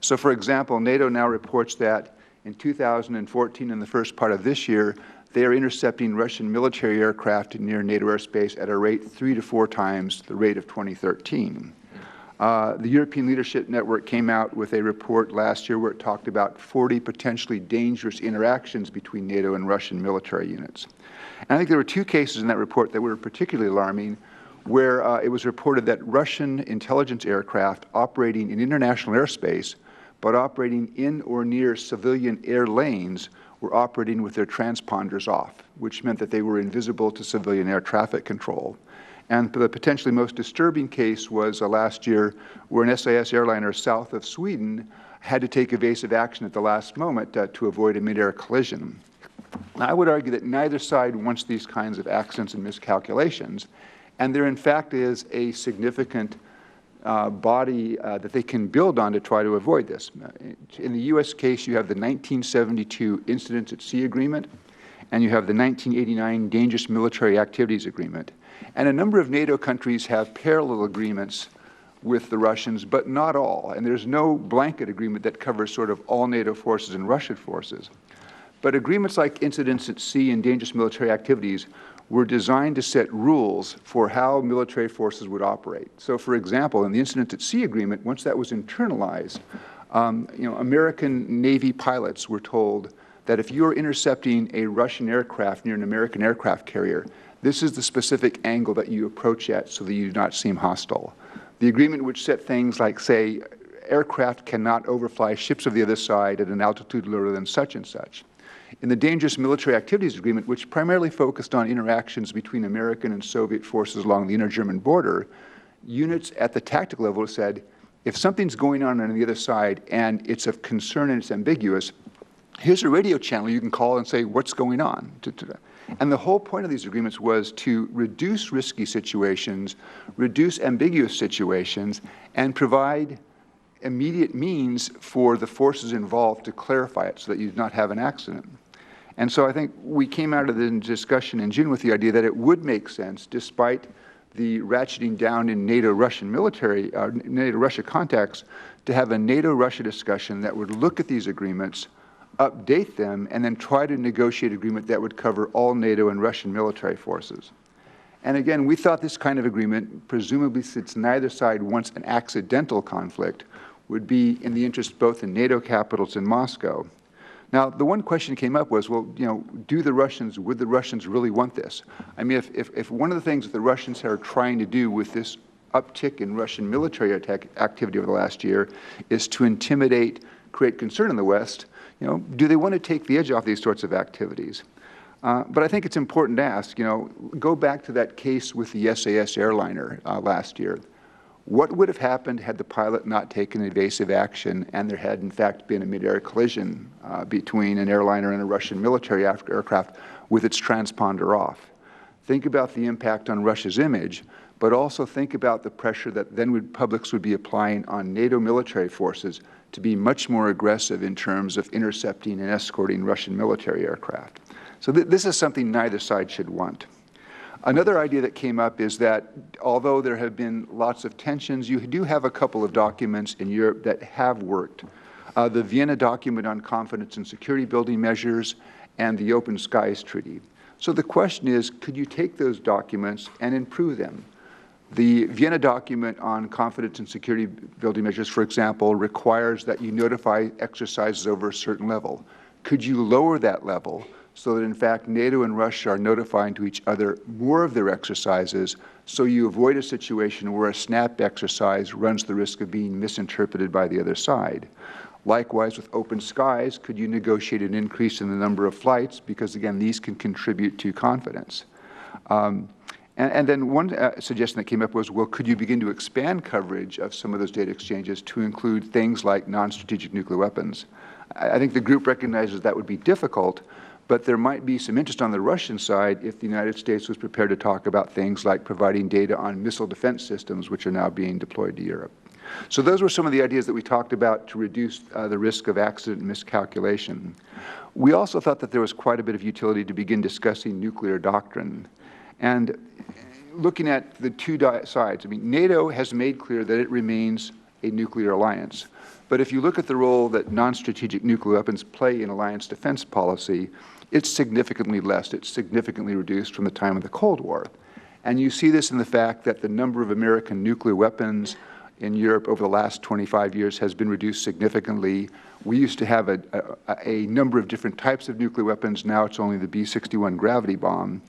So, for example, NATO now reports that in 2014 and the first part of this year, they are intercepting Russian military aircraft near NATO airspace at a rate 3 to 4 times the rate of 2013. The European Leadership Network came out with a report last year where it talked about 40 potentially dangerous interactions between NATO and Russian military units. And I think there were 2 cases in that report that were particularly alarming, where it was reported that Russian intelligence aircraft operating in international airspace, but operating in or near civilian air lanes, were operating with their transponders off, which meant that they were invisible to civilian air traffic control. And the potentially most disturbing case was last year where an SAS airliner south of Sweden had to take evasive action at the last moment to avoid a mid-air collision. Now, I would argue that neither side wants these kinds of accidents and miscalculations, and there in fact is a significant body that they can build on to try to avoid this. In the U.S. case, you have the 1972 Incidents at Sea Agreement, and you have the 1989 Dangerous Military Activities Agreement. And a number of NATO countries have parallel agreements with the Russians, but not all. And there's no blanket agreement that covers sort of all NATO forces and Russian forces. But agreements like Incidents at Sea and Dangerous Military Activities were designed to set rules for how military forces would operate. So, for example, in the Incidents at Sea agreement, once that was internalized, American Navy pilots were told that if you're intercepting a Russian aircraft near an American aircraft carrier, this is the specific angle that you approach at so that you do not seem hostile. The agreement which set things like, say, aircraft cannot overfly ships of the other side at an altitude lower than such and such. In the Dangerous Military Activities Agreement, which primarily focused on interactions between American and Soviet forces along the inter-German border, units at the tactical level said, if something's going on the other side and it's of concern and it's ambiguous, here's a radio channel you can call and say, what's going on? And the whole point of these agreements was to reduce risky situations, reduce ambiguous situations, and provide immediate means for the forces involved to clarify it so that you do not have an accident. And so I think we came out of the discussion in June with the idea that it would make sense, despite the ratcheting down in NATO-Russian military, NATO-Russia contacts, to have a NATO-Russia discussion that would look at these agreements update them, and then try to negotiate an agreement that would cover all NATO and Russian military forces. And again, we thought this kind of agreement, presumably since neither side wants an accidental conflict, would be in the interest both in NATO capitals and Moscow. Now, the one question that came up was, well, would the Russians really want this? I mean, if one of the things that the Russians are trying to do with this uptick in Russian military activity over the last year is to intimidate, create concern in the West, do they want to take the edge off these sorts of activities? But I think it's important to ask, go back to that case with the SAS airliner last year. What would have happened had the pilot not taken evasive action and there had, in fact, been a mid-air collision between an airliner and a Russian military aircraft with its transponder off? Think about the impact on Russia's image, but also think about the pressure that then publics would be applying on NATO military forces to be much more aggressive in terms of intercepting and escorting Russian military aircraft. So this is something neither side should want. Another idea that came up is that although there have been lots of tensions, you do have a couple of documents in Europe that have worked. The Vienna document on confidence and security building measures and the Open Skies Treaty. So the question is, could you take those documents and improve them? The Vienna document on confidence and security building measures, for example, requires that you notify exercises over a certain level. Could you lower that level so that, in fact, NATO and Russia are notifying to each other more of their exercises so you avoid a situation where a snap exercise runs the risk of being misinterpreted by the other side? Likewise, with Open Skies, could you negotiate an increase in the number of flights? Because, again, these can contribute to confidence. And then one suggestion that came up was, well, could you begin to expand coverage of some of those data exchanges to include things like non-strategic nuclear weapons? I think the group recognizes that would be difficult, but there might be some interest on the Russian side if the United States was prepared to talk about things like providing data on missile defense systems, which are now being deployed to Europe. So those were some of the ideas that we talked about to reduce the risk of accident and miscalculation. We also thought that there was quite a bit of utility to begin discussing nuclear doctrine. And looking at the two sides, I mean, NATO has made clear that it remains a nuclear alliance. But if you look at the role that non-strategic nuclear weapons play in alliance defense policy, it's significantly less. It's significantly reduced from the time of the Cold War. And you see this in the fact that the number of American nuclear weapons in Europe over the last 25 years has been reduced significantly. We used to have a number of different types of nuclear weapons. Now it's only the B-61 gravity bomb.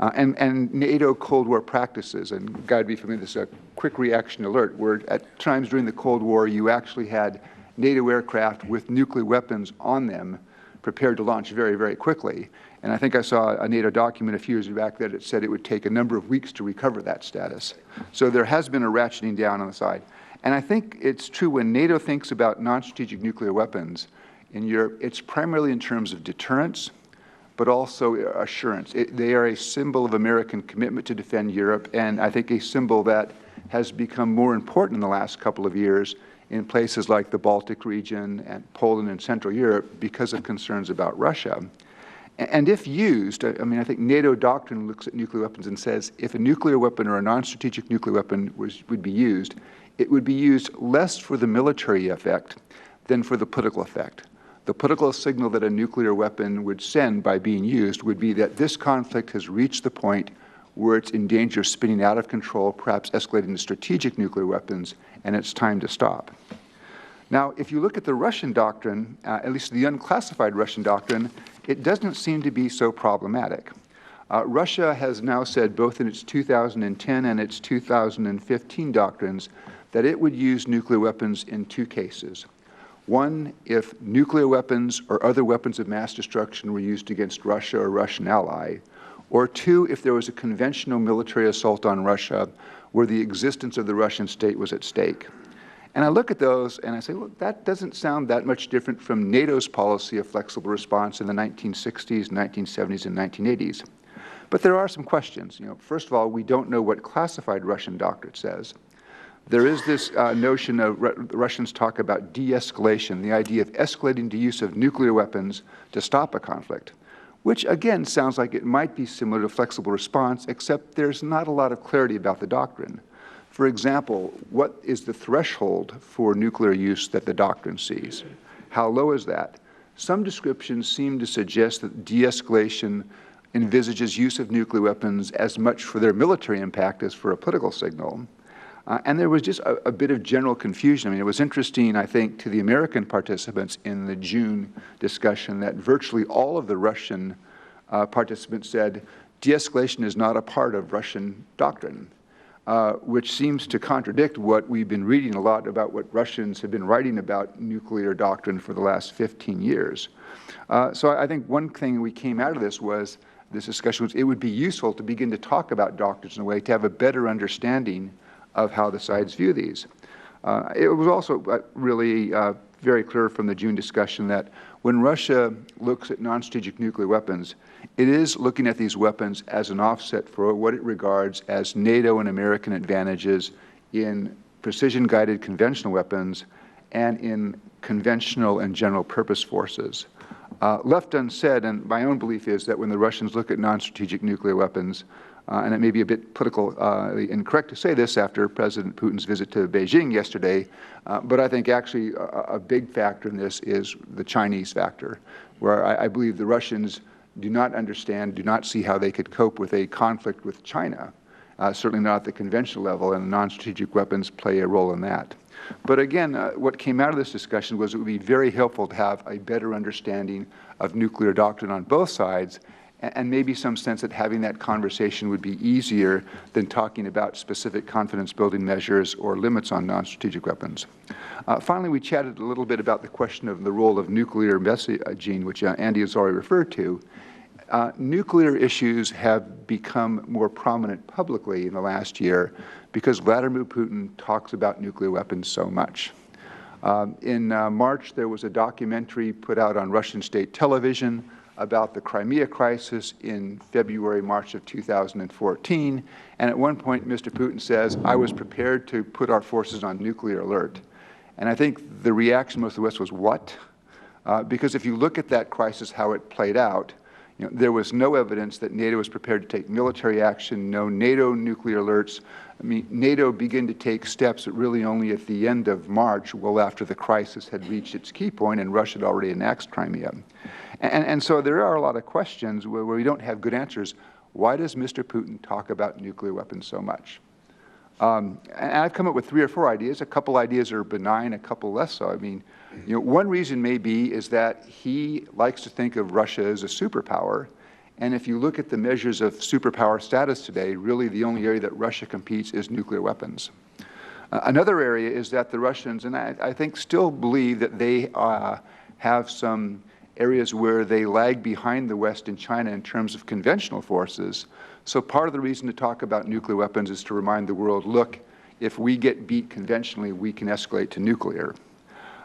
And NATO Cold War practices, and God be familiar, this is a quick reaction alert, where at times during the Cold War you actually had NATO aircraft with nuclear weapons on them prepared to launch very, very quickly. And I think I saw a NATO document a few years back that it said it would take a number of weeks to recover that status. So there has been a ratcheting down on the side. And I think it's true when NATO thinks about non-strategic nuclear weapons in Europe, it's primarily in terms of deterrence, but also assurance. They are a symbol of American commitment to defend Europe, and I think a symbol that has become more important in the last couple of years in places like the Baltic region and Poland and Central Europe because of concerns about Russia. And if used, I mean, I think NATO doctrine looks at nuclear weapons and says if a nuclear weapon or a non-strategic nuclear weapon would be used, it would be used less for the military effect than for the political effect. The political signal that a nuclear weapon would send by being used would be that this conflict has reached the point where it's in danger of spinning out of control, perhaps escalating to strategic nuclear weapons, and it's time to stop. Now, if you look at the Russian doctrine, at least the unclassified Russian doctrine, it doesn't seem to be so problematic. Russia has now said, both in its 2010 and its 2015 doctrines, that it would use nuclear weapons in two cases. One, if nuclear weapons or other weapons of mass destruction were used against Russia or a Russian ally, or two, if there was a conventional military assault on Russia where the existence of the Russian state was at stake. And I look at those and I say, well, that doesn't sound that much different from NATO's policy of flexible response in the 1960s, 1970s, and 1980s. But there are some questions. First of all, we don't know what classified Russian doctrine says. There is this notion of Russians talk about de-escalation, the idea of escalating the use of nuclear weapons to stop a conflict, which again sounds like it might be similar to flexible response, except there's not a lot of clarity about the doctrine. For example, what is the threshold for nuclear use that the doctrine sees? How low is that? some descriptions seem to suggest that de-escalation envisages use of nuclear weapons as much for their military impact as for a political signal. And there was just a bit of general confusion. I mean, it was interesting, I think, to the American participants in the June discussion that virtually all of the Russian participants said de-escalation is not a part of Russian doctrine, which seems to contradict what we've been reading a lot about what Russians have been writing about nuclear doctrine for the last 15 years. So I think one thing we came out of this discussion was it would be useful to begin to talk about doctrines in a way to have a better understanding of how the sides view these. It was also really very clear from the June discussion that when Russia looks at non-strategic nuclear weapons, it is looking at these weapons as an offset for what it regards as NATO and American advantages in precision-guided conventional weapons and in conventional and general purpose forces. Left unsaid, and my own belief is that when the Russians look at non-strategic nuclear weapons, and it may be a bit politically incorrect to say this after President Putin's visit to Beijing yesterday, but I think actually a big factor in this is the Chinese factor, where I believe the Russians do not understand, do not see how they could cope with a conflict with China, certainly not at the conventional level, and non-strategic weapons play a role in that. But again, what came out of this discussion was it would be very helpful to have a better understanding of nuclear doctrine on both sides, and maybe some sense that having that conversation would be easier than talking about specific confidence-building measures or limits on non-strategic weapons. Finally, we chatted a little bit about the question of the role of nuclear messaging, which Andy has already referred to. Nuclear issues have become more prominent publicly in the last year because Vladimir Putin talks about nuclear weapons so much. In March, there was a documentary put out on Russian state television about the Crimea crisis in February, March of 2014. And at one point, Mr. Putin says, I was prepared to put our forces on nuclear alert. And I think the reaction most of the West was, what? Because if you look at that crisis, how it played out, there was no evidence that NATO was prepared to take military action, no NATO nuclear alerts. I mean, NATO began to take steps really only at the end of March, well after the crisis had reached its key point and Russia had already annexed Crimea. And so there are a lot of questions where we don't have good answers. Why does Mr. Putin talk about nuclear weapons so much? And I've come up with 3 or 4 ideas. A couple ideas are benign, a couple less so. I mean, one reason may be is that he likes to think of Russia as a superpower. And if you look at the measures of superpower status today, really the only area that Russia competes is nuclear weapons. Another area is that the Russians, and I think still believe that they have some areas where they lag behind the West and China in terms of conventional forces. So part of the reason to talk about nuclear weapons is to remind the world, look, if we get beat conventionally, we can escalate to nuclear.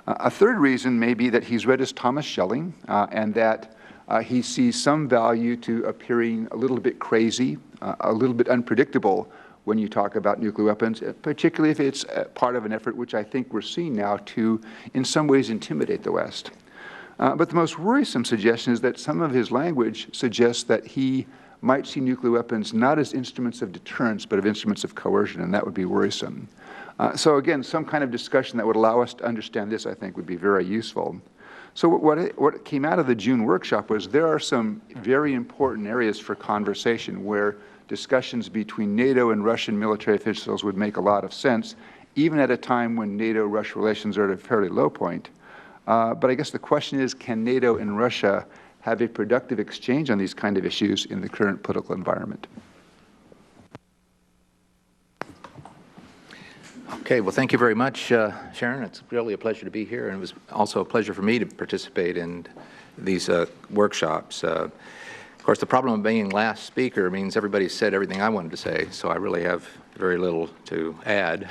A third reason may be that he's read his Thomas Schelling and that he sees some value to appearing a little bit crazy, a little bit unpredictable when you talk about nuclear weapons, particularly if it's part of an effort which I think we're seeing now to, in some ways, intimidate the West. But the most worrisome suggestion is that some of his language suggests that he might see nuclear weapons not as instruments of deterrence, but of instruments of coercion, and that would be worrisome. So again, some kind of discussion that would allow us to understand this, I think, would be very useful. So what came out of the June workshop was there are some very important areas for conversation where discussions between NATO and Russian military officials would make a lot of sense, even at a time when NATO-Russia relations are at a fairly low point. But I guess the question is, can NATO and Russia have a productive exchange on these kind of issues in the current political environment? Okay, well, thank you very much, Sharon. It's really a pleasure to be here, and it was also a pleasure for me to participate in these workshops. Of course, the problem of being last speaker means everybody said everything I wanted to say, so I really have very little to add.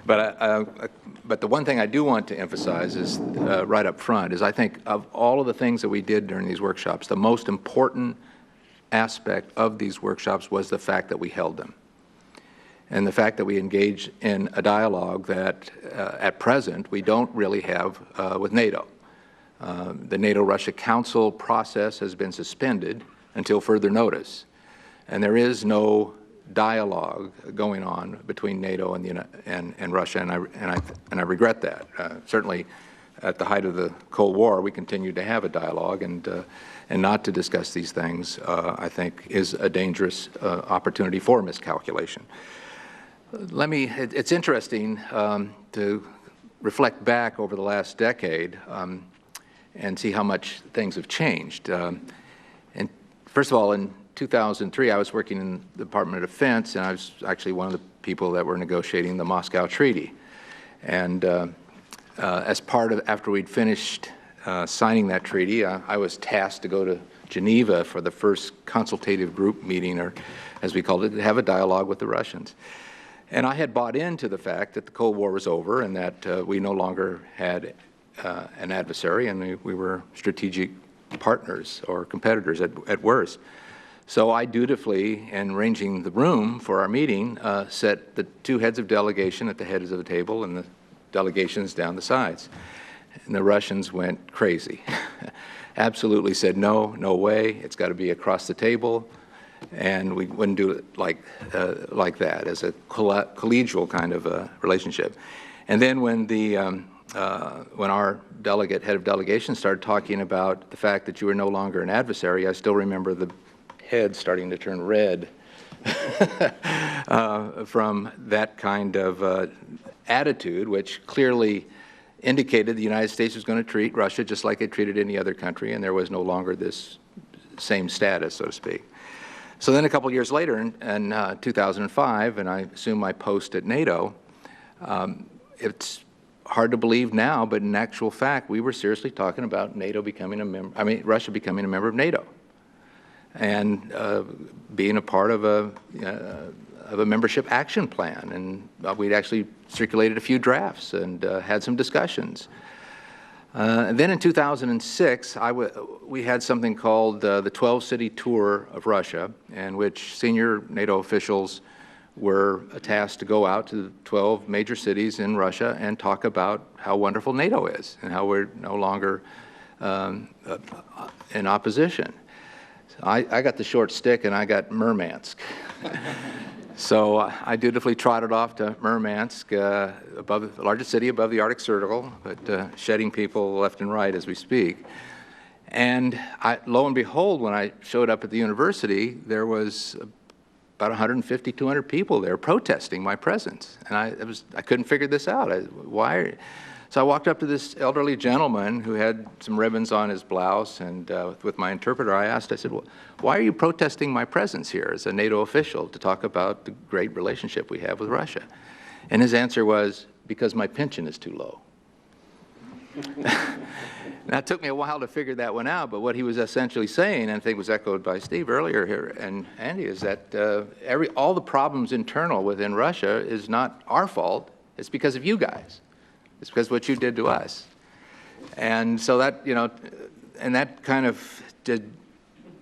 But the one thing I do want to emphasize is right up front is I think of all of the things that we did during these workshops, the most important aspect of these workshops was the fact that we held them. And the fact that we engaged in a dialogue that at present we don't really have with NATO. The NATO-Russia Council process has been suspended until further notice. And there is no dialogue going on between NATO and Russia, and I regret that. Certainly, at the height of the Cold War, we continued to have a dialogue, and not to discuss these things, I think, is a dangerous opportunity for miscalculation. It's interesting to reflect back over the last decade and see how much things have changed. And first of all, in 2003, I was working in the Department of Defense, and I was actually one of the people that were negotiating the Moscow Treaty. And as part of, after we'd finished signing that treaty, I was tasked to go to Geneva for the first consultative group meeting, or as we called it, to have a dialogue with the Russians. And I had bought into the fact that the Cold War was over and that we no longer had an adversary, and we were strategic partners or competitors at worst. So I dutifully, in arranging the room for our meeting, set the two heads of delegation at the heads of the table and the delegations down the sides. And the Russians went crazy. Absolutely said, no, no way, it's got to be across the table. And we wouldn't do it like that, as a collegial kind of a relationship. And then when when our head of delegation started talking about the fact that you were no longer an adversary, I still remember the head starting to turn red from that kind of attitude, which clearly indicated the United States was going to treat Russia just like it treated any other country, and there was no longer this same status, so to speak. So then a couple years later, in 2005, and I assume my post at NATO, it's hard to believe now, but in actual fact, we were seriously talking about NATO becoming a member, Russia becoming a member of NATO, and being a part of a membership action plan. And we'd actually circulated a few drafts and had some discussions. And then in 2006, we had something called the 12-city tour of Russia, in which senior NATO officials were tasked to go out to the 12 major cities in Russia and talk about how wonderful NATO is and how we're no longer in opposition. So I got the short stick, and I got Murmansk. So I dutifully trotted off to Murmansk, above the largest city above the Arctic Circle, but shedding people left and right as we speak. And lo and behold, when I showed up at the university, there was about 150, 200 people there protesting my presence. And I couldn't figure this out. So I walked up to this elderly gentleman who had some ribbons on his blouse, and with my interpreter, I said, well, why are you protesting my presence here as a NATO official to talk about the great relationship we have with Russia? And his answer was, because my pension is too low. Now, it took me a while to figure that one out, but what he was essentially saying, and I think was echoed by Steve earlier here, and Andy, is that all the problems internal within Russia is not our fault, it's because of you guys. It's because of what you did to us. And so that, and that kind of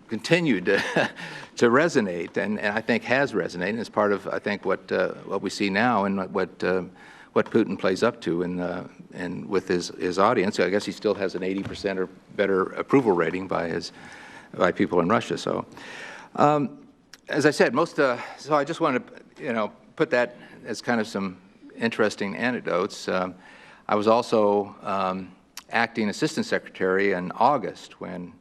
continued to resonate, and I think has resonated as part of, I think, what we see now and what Putin plays up to and with his audience. I guess he still has an 80% or better approval rating by people in Russia. So, as I said, so I just wanted to, put that as kind of some interesting anecdotes. I was also acting assistant secretary in August when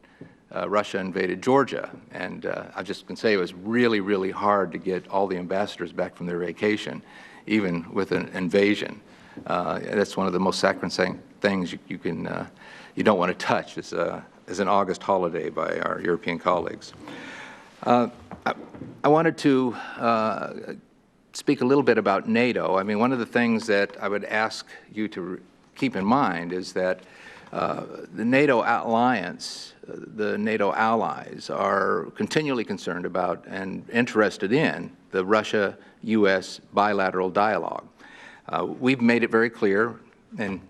Russia invaded Georgia, and I just can say it was really, really hard to get all the ambassadors back from their vacation, even with an invasion. That's one of the most sacrosanct things you don't want to touch as an August holiday by our European colleagues. I wanted to speak a little bit about NATO. I mean, one of the things that I would ask you to keep in mind is that the NATO alliance, the NATO allies, are continually concerned about and interested in the Russia-U.S. bilateral dialogue. We've made it very clear, and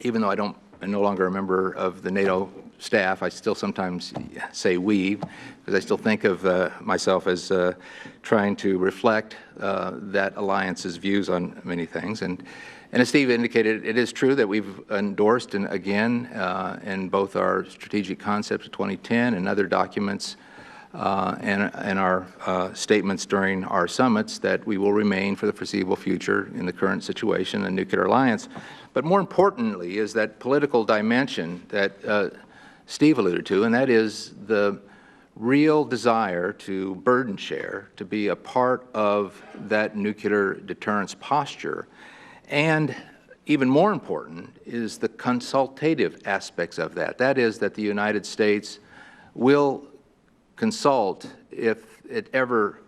even though I'm no longer a member of the NATO staff, I still sometimes say we, because I still think of myself as trying to reflect that alliance's views on many things. And as Steve indicated, it is true that we've endorsed, and again, in both our strategic concepts of 2010 and other documents and our statements during our summits that we will remain for the foreseeable future in the current situation a nuclear alliance. But more importantly is that political dimension that Steve alluded to, and that is the real desire to burden share, to be a part of that nuclear deterrence posture. And even more important is the consultative aspects of that. That is that the United States will consult if it ever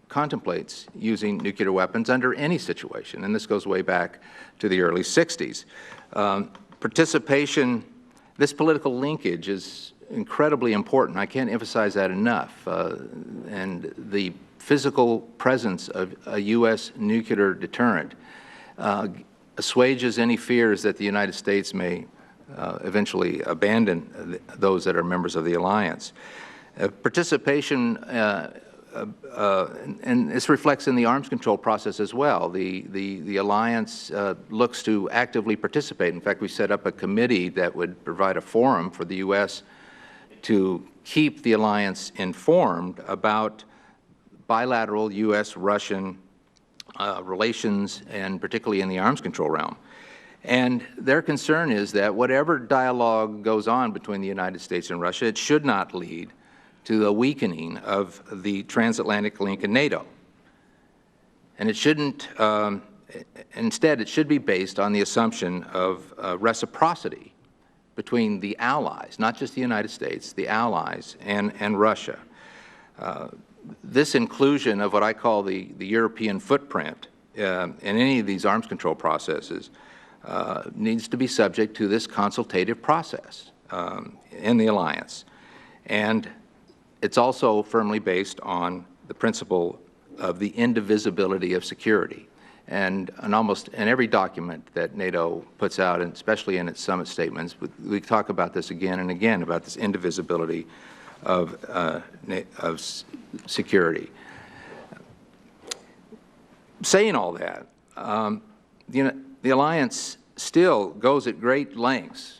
contemplates using nuclear weapons under any situation, and this goes way back to the early 60s. Participation, this political linkage is incredibly important. I can't emphasize that enough. And the physical presence of a U.S. nuclear deterrent assuages any fears that the United States may eventually abandon those that are members of the alliance. Participation, and this reflects in the arms control process as well. The alliance looks to actively participate. In fact, we set up a committee that would provide a forum for the U.S. to keep the alliance informed about bilateral U.S.-Russian relations, and particularly in the arms control realm. And their concern is that whatever dialogue goes on between the United States and Russia, it should not lead to the weakening of the transatlantic link in NATO. And it shouldn't, instead, it should be based on the assumption of reciprocity between the allies, not just the United States, the allies and Russia. This inclusion of what I call the European footprint in any of these arms control processes needs to be subject to this consultative process in the alliance. And it's also firmly based on the principle of the indivisibility of security. And in every document that NATO puts out, and especially in its summit statements, we talk about this again and again, about this indivisibility of security. Saying all that, the alliance still goes at great lengths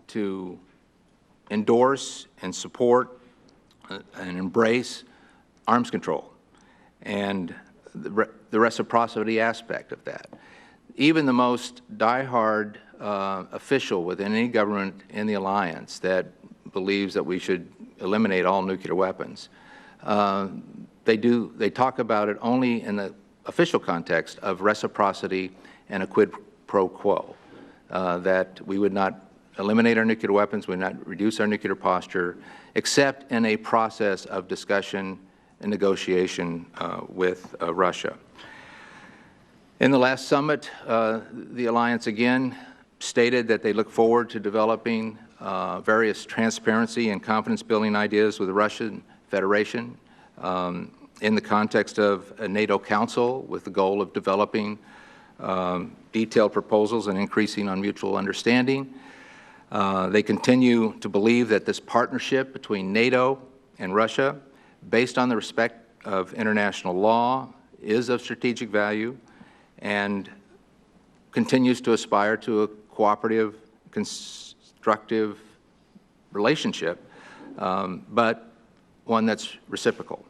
to endorse and support and embrace arms control and the reciprocity aspect of that. Even the most diehard official within any government in the alliance that believes that we should eliminate all nuclear weapons, they talk about it only in the official context of reciprocity and a quid pro quo, that we would not eliminate our nuclear weapons, we would not reduce our nuclear posture, except in a process of discussion and negotiation with Russia. In the last summit, the alliance again stated that they look forward to developing various transparency and confidence-building ideas with the Russian Federation in the context of a NATO Council with the goal of developing detailed proposals and increasing on mutual understanding. They continue to believe that this partnership between NATO and Russia, based on the respect of international law, is of strategic value and continues to aspire to a cooperative, constructive relationship, but one that's reciprocal.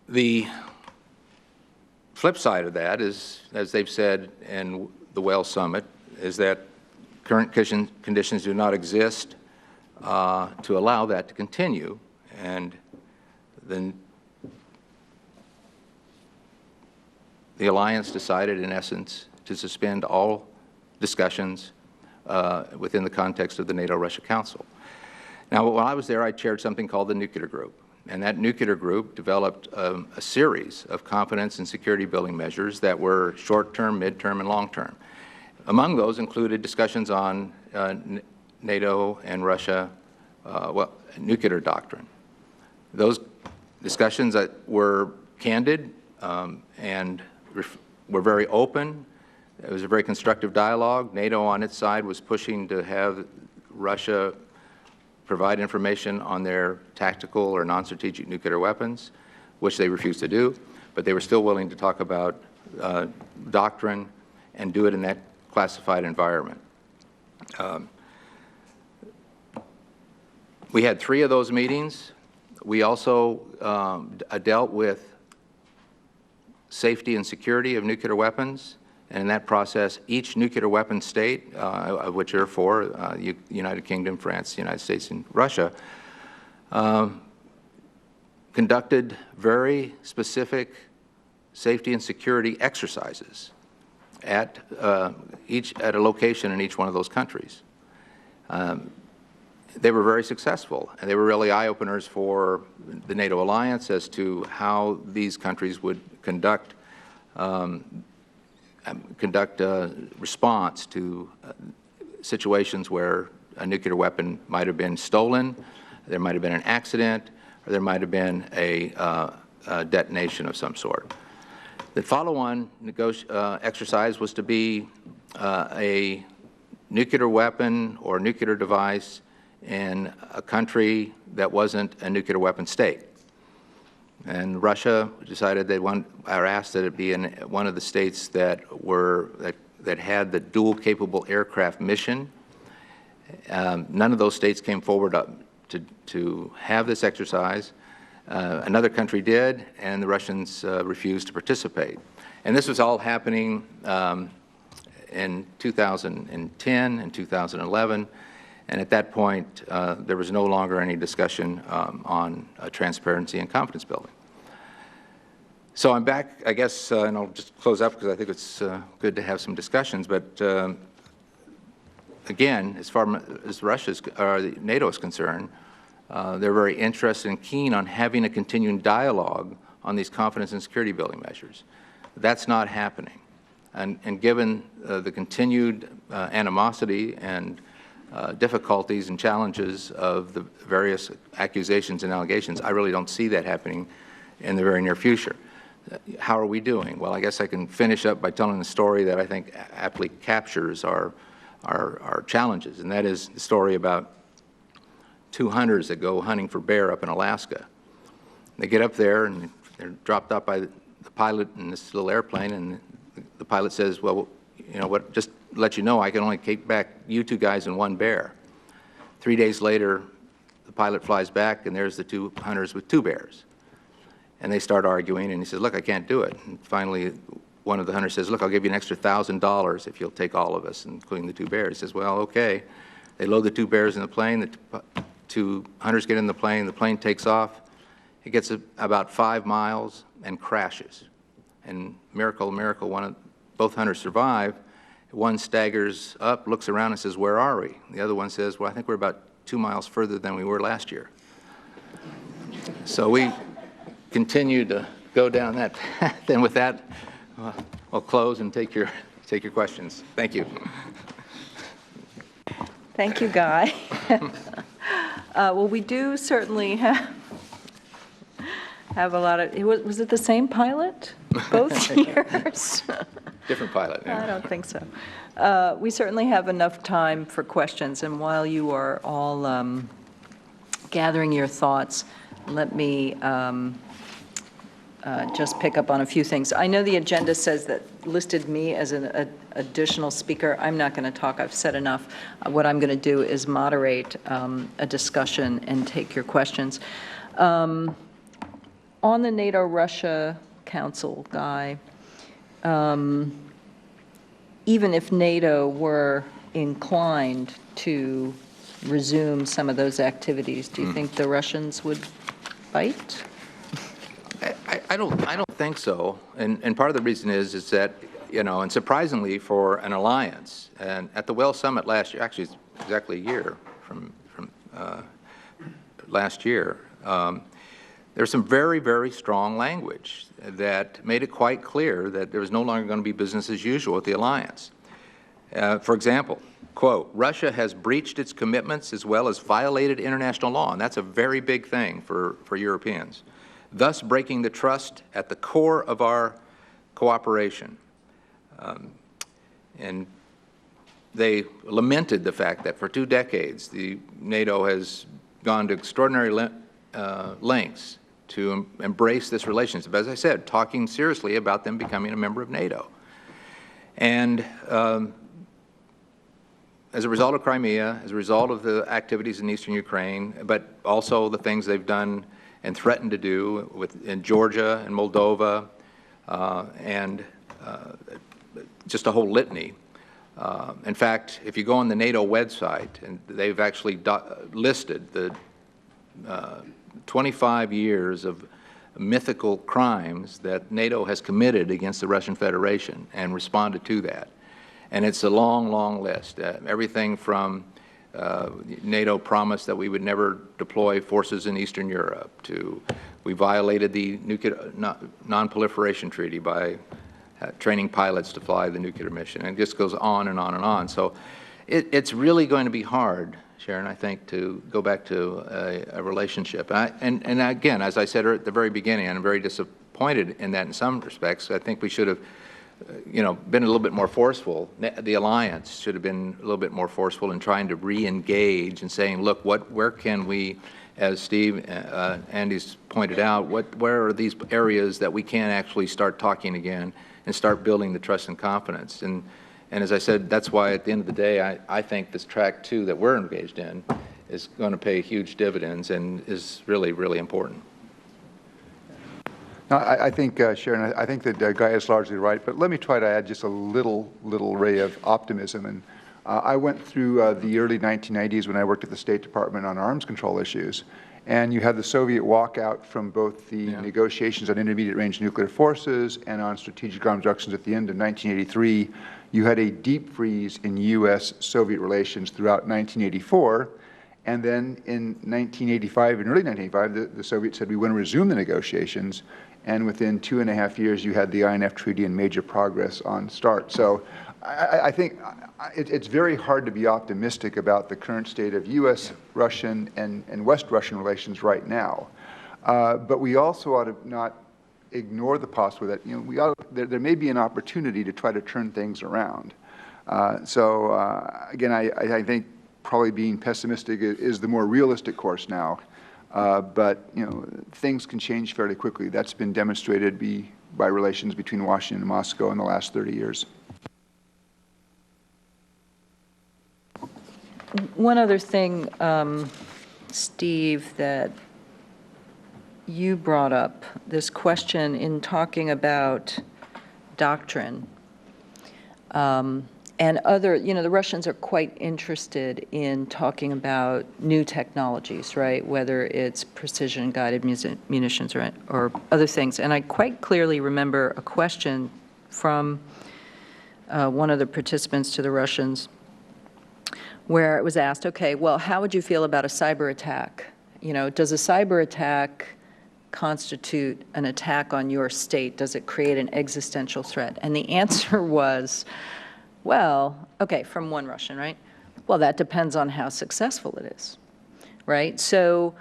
The flip side of that is, as they've said in the Wales Summit, is that current conditions do not exist to allow that to continue, and then the alliance decided, in essence, to suspend all discussions within the context of the NATO-Russia Council. Now, when I was there, I chaired something called the Nuclear Group, and that Nuclear Group developed a series of confidence and security-building measures that were short-term, mid-term, and long-term. Among those included discussions on NATO and Russia, nuclear doctrine. Those discussions that were candid and were very open. It was a very constructive dialogue. NATO on its side was pushing to have Russia provide information on their tactical or non-strategic nuclear weapons, which they refused to do, but they were still willing to talk about doctrine and do it in that We had 3 of those meetings. We also dealt with safety and security of nuclear weapons, and in that process, each nuclear weapon state, of which there are 4, United Kingdom, France, the United States, and Russia, conducted very specific safety and security exercises at a location in each one of those countries. They were very successful, and they were really eye-openers for the NATO alliance as to how these countries would conduct response to situations where a nuclear weapon might have been stolen, there might have been an accident, or there might have been a detonation of some sort. The follow-on exercise was to be a nuclear weapon or nuclear device in a country that wasn't a nuclear weapon state. And Russia decided they asked that it be in one of the states that had the dual capable aircraft mission. None of those states came forward to have this exercise. Another country did, and the Russians refused to participate. And this was all happening in 2010 and 2011. And at that point, there was no longer any discussion on transparency and confidence building. So I'm back, I guess, and I'll just close up because I think it's good to have some discussions. But again, as far as NATO is concerned, they're very interested and keen on having a continuing dialogue on these confidence and security building measures. That's not happening. And given the continued animosity and difficulties and challenges of the various accusations and allegations, I really don't see that happening in the very near future. How are we doing? Well, I guess I can finish up by telling a story that I think aptly captures our challenges, and that is the story about 2 hunters that go hunting for bear up in Alaska. They get up there and they're dropped off by the pilot in this little airplane, and the pilot says, well, you know what, just to let you know, I can only take back you 2 guys and 1 bear. 3 days later, the pilot flies back, and there's the 2 hunters with 2 bears. And they start arguing, and he says, look, I can't do it. And finally, one of the hunters says, look, I'll give you an extra $1,000 if you'll take all of us, including the 2 bears. He says, well, okay. They load the 2 bears in the plane. The 2 hunters get in the plane takes off. It gets about 5 miles and crashes. And miracle, miracle, both hunters survive. One staggers up, looks around and says, where are we? The other one says, well, I think we're about 2 miles further than we were last year. So we continue to go down that path. And with that, I'll close and take your questions. Thank you. Thank you, Guy. Well, we do certainly have a lot of, was it the same pilot both years? Different pilot. Yeah. I don't think so. We certainly have enough time for questions, and while you are all gathering your thoughts, let me just pick up on a few things. I know the agenda says that listed me as an additional speaker. I'm not going to talk. I've said enough. What I'm going to do is moderate a discussion and take your questions. On the NATO-Russia Council, Guy, even if NATO were inclined to resume some of those activities, do you think the Russians would bite? I don't think so, and part of the reason is that, you know, and surprisingly for an alliance, and at the Wales Summit last year, actually it's exactly a year from last year, there's some very, very strong language that made it quite clear that there was no longer going to be business as usual with the alliance. For example, quote, Russia has breached its commitments as well as violated international law, and that's a very big thing for Europeans, thus breaking the trust at the core of our cooperation. And they lamented the fact that for 2 decades, the NATO has gone to extraordinary lengths to embrace this relationship. As I said, talking seriously about them becoming a member of NATO. And as a result of Crimea, as a result of the activities in eastern Ukraine, but also the things they've done and threatened to do in Georgia and Moldova, and just a whole litany. In fact, if you go on the NATO website, and they've actually listed the 25 years of mythical crimes that NATO has committed against the Russian Federation and responded to that. And it's a long, long list. Everything from NATO promised that we would never deploy forces in Eastern Europe to we violated the nuclear non-proliferation treaty by training pilots to fly the nuclear mission. And it just goes on and on and on. So it's really going to be hard, Sharon, I think, to go back to a relationship. And again, as I said at the very beginning, I'm very disappointed in that in some respects. I think we should have, been a little bit more forceful. The alliance should have been a little bit more forceful in trying to re-engage and saying, look, where can we, as Steve, Andy's pointed out, where are these areas that we can actually start talking again and start building the trust and confidence? And as I said, that's why at the end of the day, I think this track 2 that we're engaged in is going to pay huge dividends and is really, really important. No, I think, Sharon, I think that Guy is largely right, but let me try to add just a little ray of optimism. And I went through the early 1990s when I worked at the State Department on arms control issues, and you had the Soviet walkout from both the negotiations on intermediate-range nuclear forces and on strategic arms reductions at the end of 1983. You had a deep freeze in U.S.-Soviet relations throughout 1984, and then in 1985, in early 1985, the Soviets said we want to resume the negotiations, and within 2.5 years, you had the INF Treaty and major progress on START. So I think it's very hard to be optimistic about the current state of U.S., Russian, and West Russian relations right now. But we also ought to not ignore the possibility that there may be an opportunity to try to turn things around. Again, I think probably being pessimistic is the more realistic course now. But things can change fairly quickly. That's been demonstrated by relations between Washington and Moscow in the last 30 years. One other thing, Steve, that you brought up, this question in talking about doctrine. And other, the Russians are quite interested in talking about new technologies, right? Whether it's precision-guided munitions or other things. And I quite clearly remember a question from one of the participants to the Russians where it was asked, okay, well, how would you feel about a cyber attack? Does a cyber attack constitute an attack on your state? Does it create an existential threat? And the answer was, well, okay, from one Russian, right? Well, that depends on how successful it is, right? So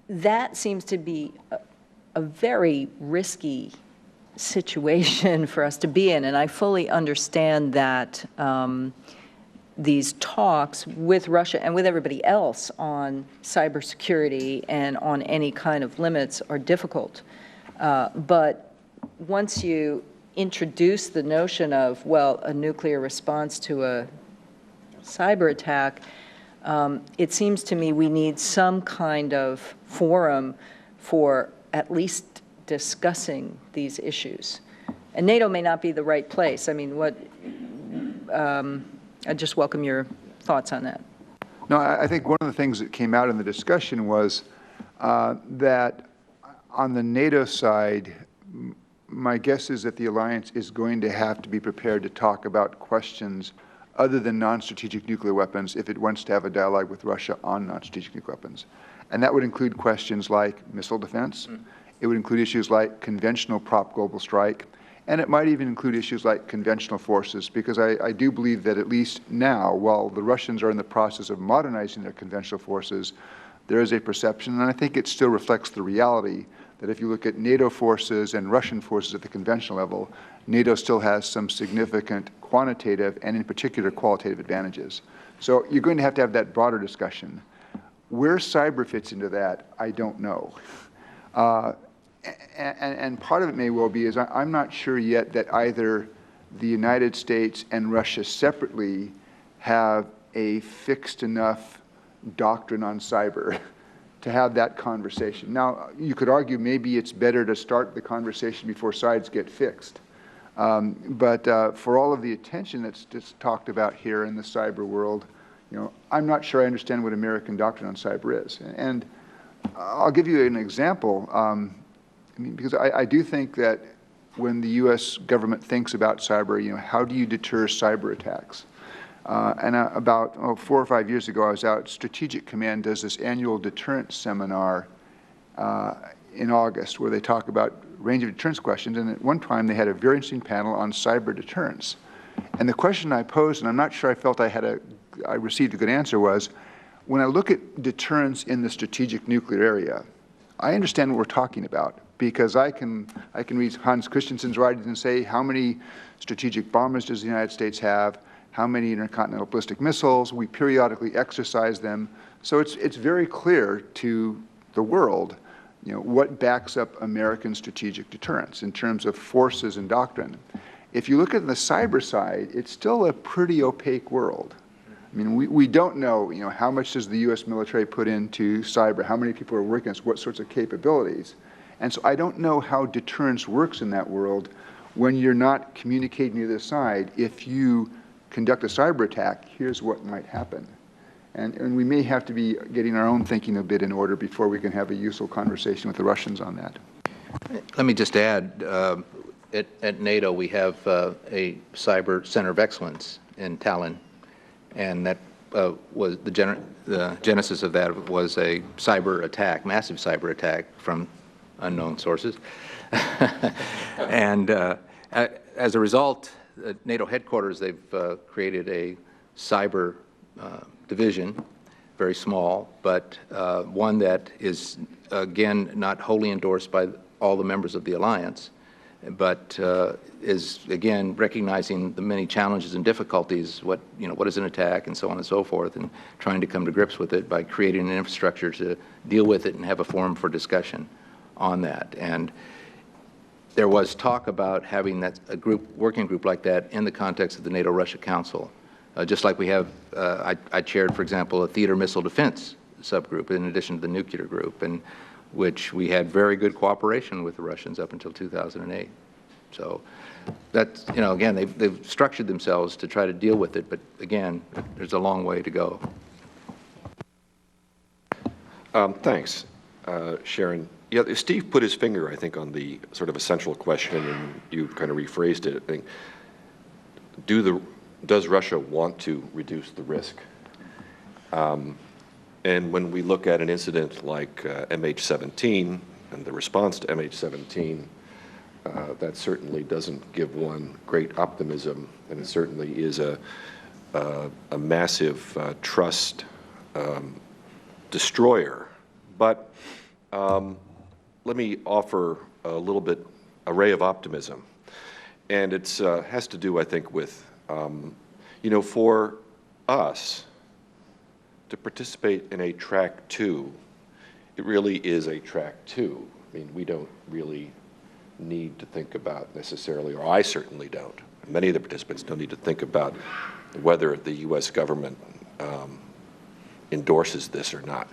that seems to be a very risky situation for us to be in, and I fully understand that these talks with Russia and with everybody else on cybersecurity and on any kind of limits are difficult. But once you introduce the notion of, well, a nuclear response to a cyber attack, it seems to me we need some kind of forum for at least discussing these issues. And NATO may not be the right place. I mean, I just welcome your thoughts on that. No, I think one of the things that came out in the discussion was that on the NATO side, my guess is that the alliance is going to have to be prepared to talk about questions other than non-strategic nuclear weapons if it wants to have a dialogue with Russia on non-strategic nuclear weapons. And that would include questions like missile defense. It would include issues like conventional prop global strike. And it might even include issues like conventional forces, because I do believe that at least now, while the Russians are in the process of modernizing their conventional forces, there is a perception, and I think it still reflects the reality, that if you look at NATO forces and Russian forces at the conventional level, NATO still has some significant quantitative and in particular qualitative advantages. So you're going to have that broader discussion. Where cyber fits into that, I don't know. And part of it may well be is I'm not sure yet that either the United States and Russia separately have a fixed enough doctrine on cyber to have that conversation. Now, you could argue maybe it's better to start the conversation before sides get fixed. But for all of the attention that's just talked about here in the cyber world, I'm not sure I understand what American doctrine on cyber is. And I'll give you an example, because I do think that when the U.S. government thinks about cyber, how do you deter cyber attacks? And about 4 or 5 years ago, I was out. Strategic Command does this annual deterrence seminar in August, where they talk about a range of deterrence questions. And at one time, they had a very interesting panel on cyber deterrence. And the question I posed, and I'm not sure I felt I received a good answer, was, when I look at deterrence in the strategic nuclear area, I understand what we're talking about, because I can read Hans Christensen's writings and say, how many strategic bombers does the United States have? How many intercontinental ballistic missiles? We periodically exercise them. So it's very clear to the world, what backs up American strategic deterrence in terms of forces and doctrine. If you look at the cyber side, it's still a pretty opaque world. I mean, we don't know, how much does the U.S. military put into cyber, how many people are working on what sorts of capabilities. And so I don't know how deterrence works in that world when you're not communicating to the side. If you conduct a cyber attack, here's what might happen. And we may have to be getting our own thinking a bit in order before we can have a useful conversation with the Russians on that. Let me just add, at NATO, we have a cyber center of excellence in Tallinn, and that was the genesis of that was a cyber attack, massive cyber attack from unknown sources. And as a result, at NATO headquarters, they've created a cyber division, very small, but one that is, again, not wholly endorsed by all the members of the alliance, but is, again, recognizing the many challenges and difficulties, what is an attack and so on and so forth, and trying to come to grips with it by creating an infrastructure to deal with it and have a forum for discussion on that. And there was talk about having a working group like that in the context of the NATO-Russia Council, just like we have, I chaired, for example, a theater missile defense subgroup in addition to the nuclear group, and which we had very good cooperation with the Russians up until 2008. So that's, again, they've structured themselves to try to deal with it, but again, there's a long way to go. Thanks, Sharon. Yeah, Steve put his finger, I think, on the sort of essential question, and you kind of rephrased it. I think, does Russia want to reduce the risk? And when we look at an incident like MH17 and the response to MH17, that certainly doesn't give one great optimism, and it certainly is a massive trust destroyer. But let me offer a little bit, a ray of optimism. And it has to do, I think, with, for us to participate in a track 2, it really is a track 2. I mean, we don't really need to think about necessarily, or I certainly don't, many of the participants don't need to think about whether the U.S. government endorses this or not.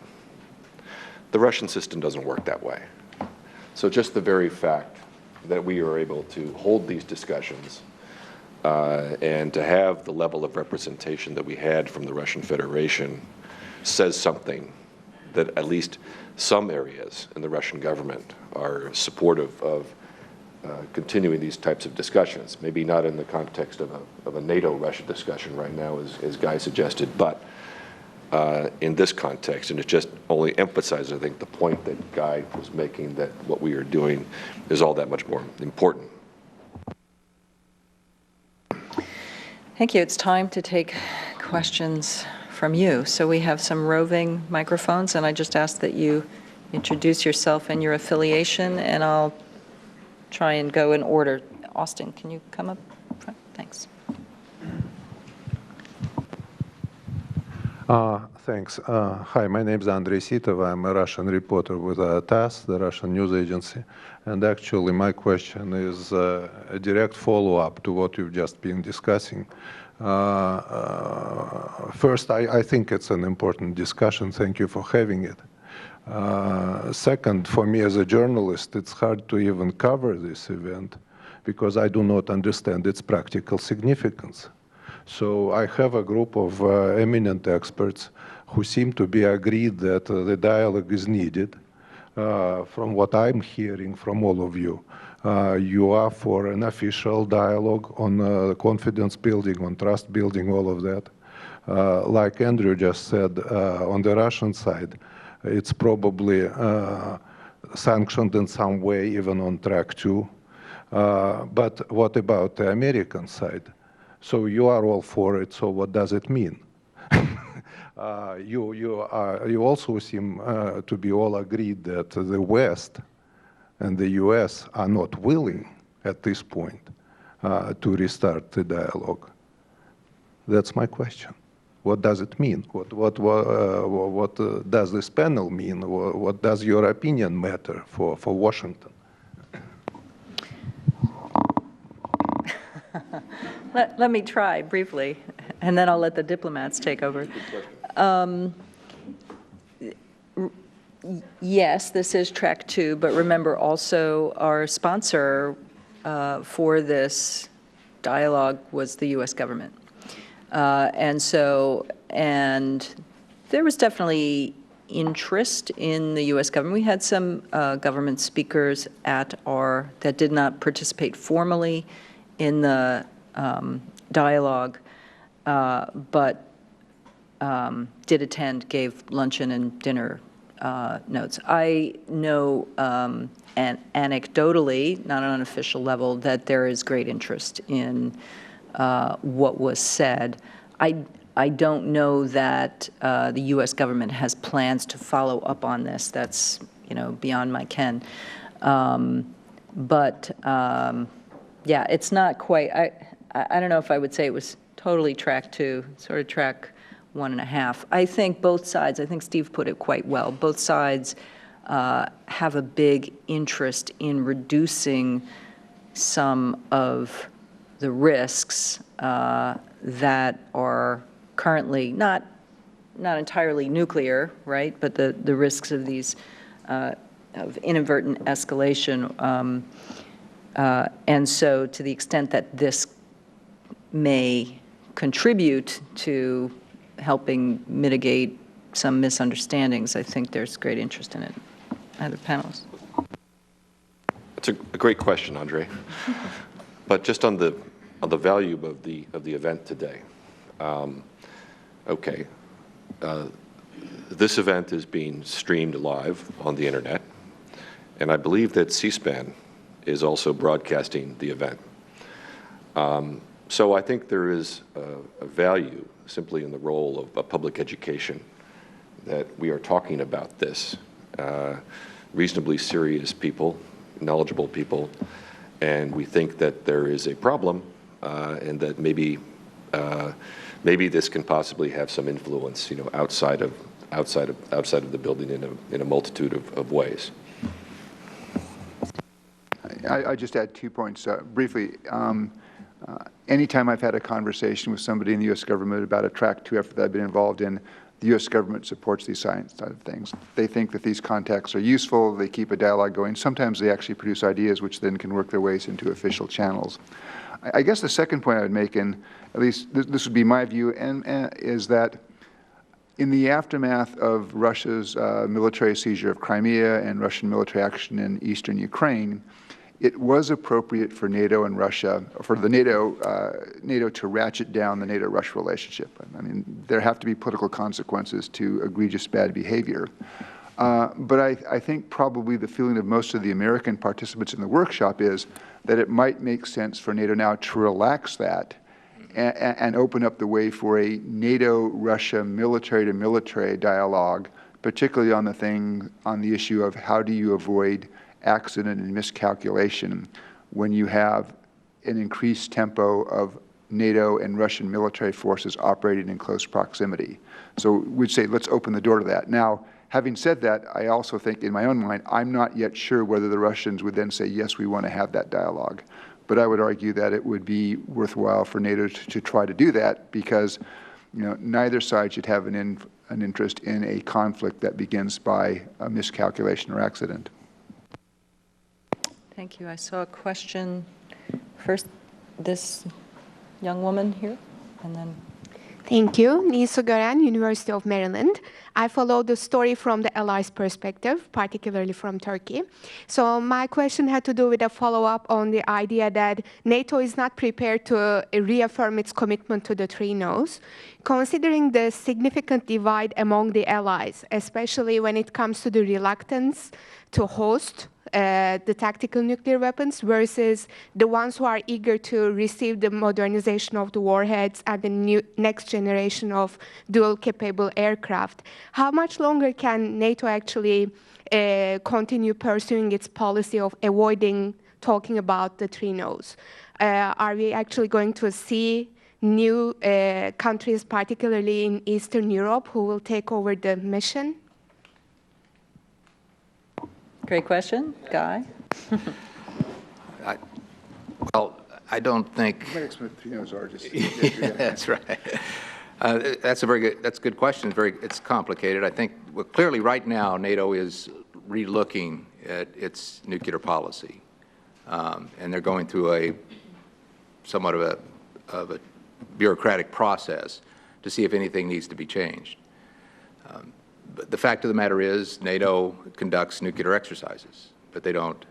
The Russian system doesn't work that way. So just the very fact that we are able to hold these discussions and to have the level of representation that we had from the Russian Federation says something that at least some areas in the Russian government are supportive of continuing these types of discussions. Maybe not in the context of a NATO-Russia discussion right now, as Guy suggested, but in this context, and it just only emphasizes, I think, the point that Guy was making, that what we are doing is all that much more important. Thank you. It's time to take questions from you. So we have some roving microphones, and I just ask that you introduce yourself and your affiliation, and I'll try and go in order. Austin, can you come up front? Thanks. Thanks. Hi, my name is Andrei Sitov. I'm a Russian reporter with TASS, the Russian news agency. And actually, my question is a direct follow-up to what you've just been discussing. First, I think it's an important discussion. Thank you for having it. Second, for me as a journalist, it's hard to even cover this event because I do not understand its practical significance. So I have a group of eminent experts who seem to be agreed that the dialogue is needed. From what I'm hearing from all of you, you are for an official dialogue on confidence building, on trust building, all of that. Like Andrew just said, on the Russian side, it's probably sanctioned in some way, even on track 2. But what about the American side? So you are all for it, so what does it mean? You also seem to be all agreed that the West and the US are not willing at this point to restart the dialogue. That's my question. What does it mean? What does this panel mean? What does your opinion matter for Washington? Let me try briefly, and then I'll let the diplomats take over. Yes, this is track 2, but remember also our sponsor for this dialogue was the U.S. government. And there was definitely interest in the U.S. government. We had some government speakers that did not participate formally in the dialogue, but did attend, gave luncheon and dinner notes. I know anecdotally, not on an official level, that there is great interest in what was said. I don't know that the U.S. government has plans to follow up on this. That's beyond my ken. Yeah, it's not quite. I don't know if I would say it was totally track 2, sort of track 1.5. I think both sides, I think Steve put it quite well, both sides have a big interest in reducing some of the risks that are currently not entirely nuclear, right, but the risks of these, of inadvertent escalation. And so to the extent that this may contribute to helping mitigate some misunderstandings, I think there's great interest in it. Other panelists? It's a great question, Andre. But just on the value of the event today, okay, this event is being streamed live on the internet, and I believe that C-SPAN is also broadcasting the event. So I think there is a value simply in the role of public education, that we are talking about this. Reasonably serious people, knowledgeable people, and we think that there is a problem, and that maybe this can possibly have some influence, outside of the building in a multitude of ways. I just add 2 points briefly. Anytime I've had a conversation with somebody in the U.S. government about a track 2 effort that I've been involved in, the U.S. government supports these science side of things. They think that these contacts are useful. They keep a dialogue going. Sometimes they actually produce ideas which then can work their ways into official channels. I guess the second point I would make, and at least this would be my view, and is that in the aftermath of Russia's military seizure of Crimea and Russian military action in eastern Ukraine, it was appropriate for NATO and Russia, for the NATO to ratchet down the NATO-Russia relationship. I mean, there have to be political consequences to egregious bad behavior. But I think probably the feeling of most of the American participants in the workshop is that it might make sense for NATO now to relax that and open up the way for a NATO-Russia military-to-military dialogue, particularly on the issue of how do you avoid accident and miscalculation when you have an increased tempo of NATO and Russian military forces operating in close proximity. So we'd say, let's open the door to that. Now, having said that, I also think in my own mind, I'm not yet sure whether the Russians would then say, yes, we want to have that dialogue. But I would argue that it would be worthwhile for NATO to try to do that because, neither side should have an interest in a conflict that begins by a miscalculation or accident. Thank you. I saw a question first, this young woman here, and then. Thank you. Nisu Gören, University of Maryland. I follow the story from the Allies' perspective, particularly from Turkey. So my question had to do with a follow-up on the idea that NATO is not prepared to reaffirm its commitment to the three no's. Considering the significant divide among the allies, especially when it comes to the reluctance to host the tactical nuclear weapons versus the ones who are eager to receive the modernization of the warheads and the next generation of dual-capable aircraft. How much longer can NATO actually continue pursuing its policy of avoiding talking about the three no's? Are we actually going to see new countries, particularly in Eastern Europe, who will take over the mission? Great question. Guy? I don't think. Three no's are just. That's right. That's a good question. It's complicated. I think clearly right now NATO is relooking at its nuclear policy, and they're going through somewhat of a bureaucratic process to see if anything needs to be changed. But the fact of the matter is, NATO conducts nuclear exercises, but they don't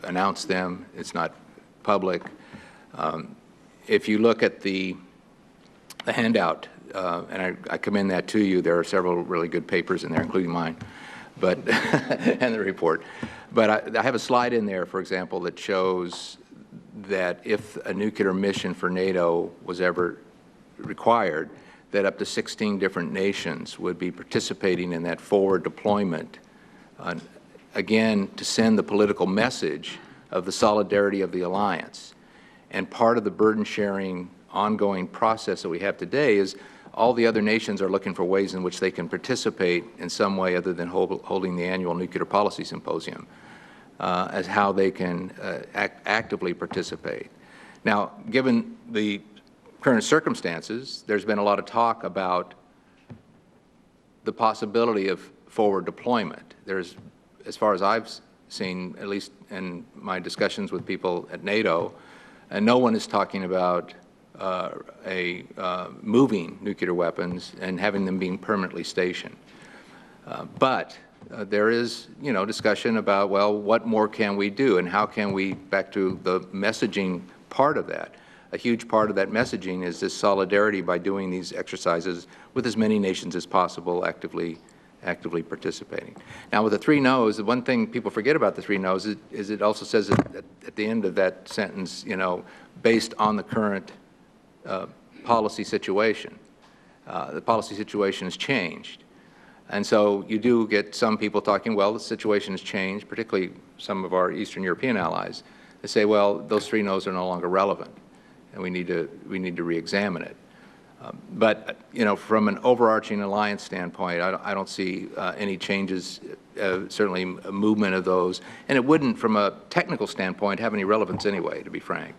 announce them. It's not public. If you look at the handout, and I commend that to you, there are several really good papers in there, including mine, but and the report. But I have a slide in there, for example, that shows that if a nuclear mission for NATO was ever required, that up to 16 different nations would be participating in that forward deployment, again, to send the political message of the solidarity of the alliance. And part of the burden-sharing ongoing process that we have today is all the other nations are looking for ways in which they can participate in some way other than holding the annual Nuclear Policy Symposium, as how they can actively participate. Now, given the current circumstances, there's been a lot of talk about the possibility of forward deployment. There's, as far as I've seen, at least in my discussions with people at NATO, and no one is talking about moving nuclear weapons and having them being permanently stationed. But there is, discussion about, well, what more can we do, and how can we, back to the messaging part of that, a huge part of that messaging is this solidarity by doing these exercises with as many nations as possible actively participating. Now, with the three no's, the one thing people forget about the three no's is it also says at the end of that sentence, based on the current policy situation. The policy situation has changed. And so you do get some people talking, well, the situation has changed, particularly some of our Eastern European allies. They say, well, those three no's are no longer relevant, and we need to re-examine it. But from an overarching alliance standpoint, I don't see any changes, certainly a movement of those, and it wouldn't, from a technical standpoint, have any relevance anyway, to be frank.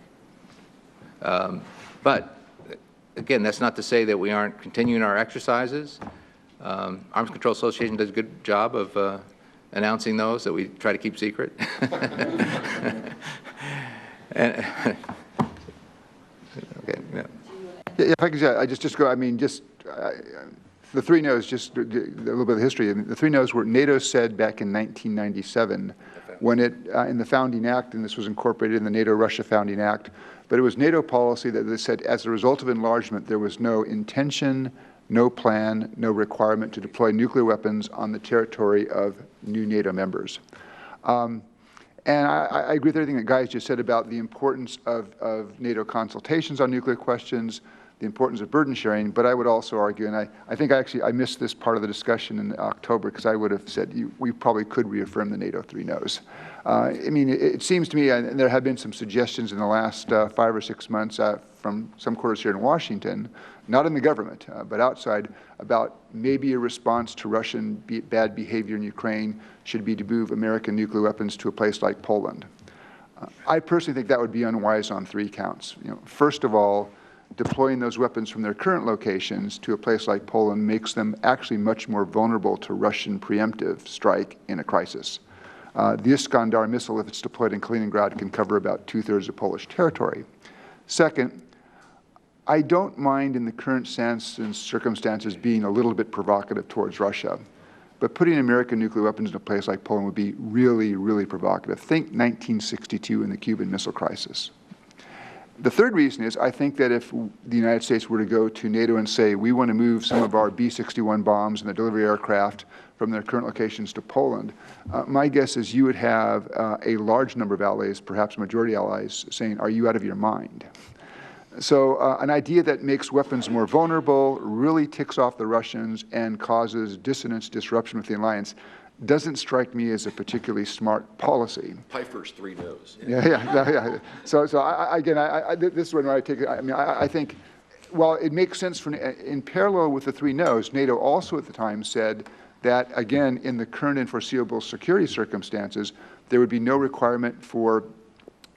But again, that's not to say that we aren't continuing our exercises. Arms Control Association does a good job of announcing those that we try to keep secret. And, okay, yeah. If I could, I just go. The three no's. Just a little bit of history. The three no's were NATO said back in 1997, when it in the Founding Act, and this was incorporated in the NATO-Russia Founding Act. But it was NATO policy that they said, as a result of enlargement, there was no intention, no plan, no requirement to deploy nuclear weapons on the territory of new NATO members. And I agree with everything that Guy just said about the importance of NATO consultations on nuclear questions, the importance of burden sharing, but I would also argue, and I think I missed this part of the discussion in October, because I would have said we probably could reaffirm the NATO three no's. It seems to me, and there have been some suggestions in the last 5 or 6 months from some quarters here in Washington, not in the government, but outside, about maybe a response to Russian bad behavior in Ukraine should be to move American nuclear weapons to a place like Poland. I personally think that would be unwise on 3 counts. First of all, deploying those weapons from their current locations to a place like Poland makes them actually much more vulnerable to Russian preemptive strike in a crisis. The Iskander missile, if it's deployed in Kaliningrad, can cover about 2/3 of Polish territory. Second, I don't mind in the current sense and circumstances being a little bit provocative towards Russia, but putting American nuclear weapons in a place like Poland would be really, really provocative. Think 1962 and the Cuban Missile Crisis. The third reason is I think that if the United States were to go to NATO and say, we want to move some of our B-61 bombs and the delivery aircraft from their current locations to Poland, my guess is you would have a large number of allies, perhaps majority allies, saying, are you out of your mind? So an idea that makes weapons more vulnerable, really ticks off the Russians, and causes dissonance, disruption with the alliance doesn't strike me as a particularly smart policy. Pfeiffer's 3 no's. Yeah. So this is where I take it. I think, while it makes sense in parallel with the 3 no's, NATO also at the time said that, again, in the current and foreseeable security circumstances, there would be no requirement for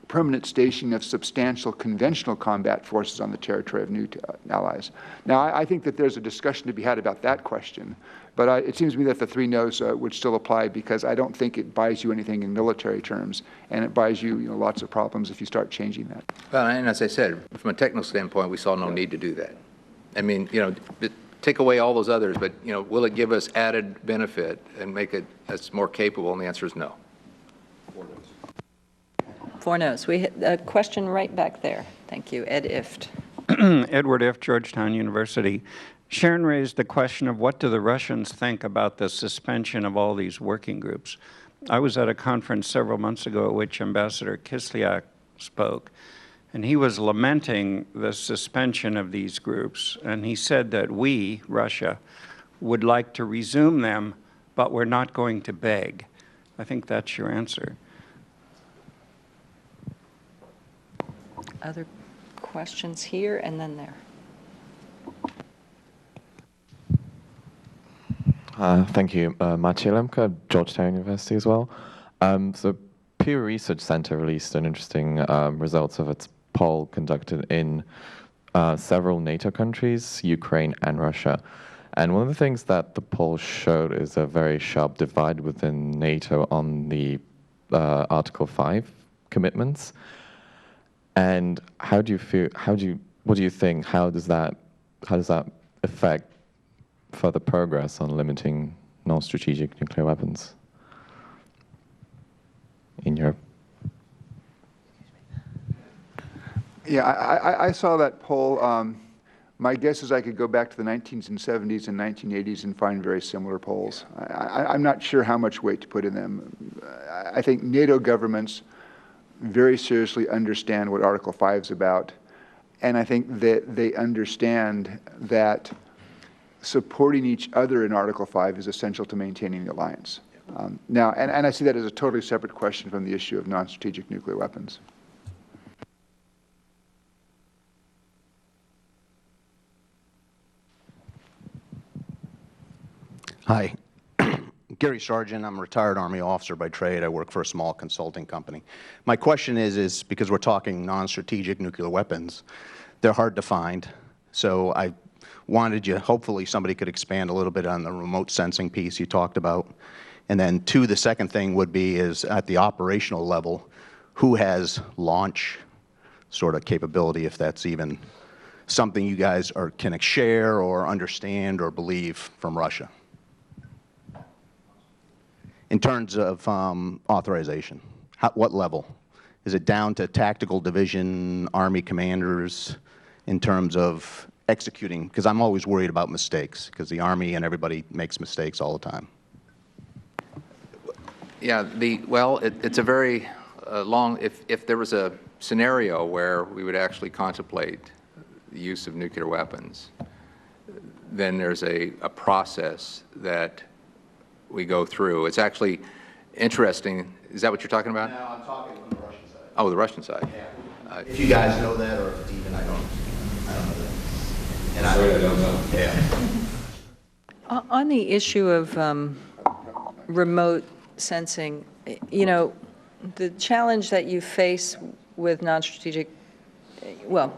permanent stationing of substantial conventional combat forces on the territory of new allies. Now, I think that there's a discussion to be had about that question, but it seems to me that the 3 no's would still apply, because I don't think it buys you anything in military terms, and it buys you, lots of problems if you start changing that. Well, and as I said, from a technical standpoint, we saw no need to do that. I mean, take away all those others, but, will it give us added benefit and make it us more capable? And the answer is no. 4 no's. We hit a question right back there. Thank you. Ed Ift. Edward Ift, Georgetown University. Sharon raised the question of what do the Russians think about the suspension of all these working groups. I was at a conference several months ago at which Ambassador Kislyak spoke, and he was lamenting the suspension of these groups, and he said that we, Russia, would like to resume them, but we're not going to beg. I think that's your answer. Other questions here and then there. Thank you. Maciej Lemka, Georgetown University as well. So Pew Research Center released an interesting results of its poll conducted in several NATO countries, Ukraine and Russia. And one of the things that the poll showed is a very sharp divide within NATO on the Article 5 commitments. And what do you think, how does that affect further progress on limiting non-strategic nuclear weapons in Europe? Yeah, I saw that poll. My guess is I could go back to the 1970s and 1980s and find very similar polls. I'm not sure how much weight to put in them. I think NATO governments very seriously understand what Article 5 is about, and I think that they understand that supporting each other in Article 5 is essential to maintaining the alliance. Now, and I see that as a totally separate question from the issue of non-strategic nuclear weapons. Hi. Gary Sargent. I'm a retired Army officer by trade. I work for a small consulting company. My question is because we're talking non-strategic nuclear weapons, they're hard to find. So I wanted hopefully somebody could expand a little bit on the remote sensing piece you talked about. And then the second thing would be is at the operational level, who has launch sort of capability, if that's even something you guys can share or understand or believe from Russia? In terms of authorization, what level? Is it down to tactical division, Army commanders in terms of executing? Because I'm always worried about mistakes, because the Army and everybody makes mistakes all the time. Yeah, it's a very long, if there was a scenario where we would actually contemplate the use of nuclear weapons, then there's a process that we go through. It's actually interesting. Is that what you're talking about? No, I'm talking on the Russian side. Oh, the Russian side. If you guys know that, or if it's even, I don't know that. And I don't know. Yeah. On the issue of remote sensing, you know, the challenge that you face with non-strategic, well,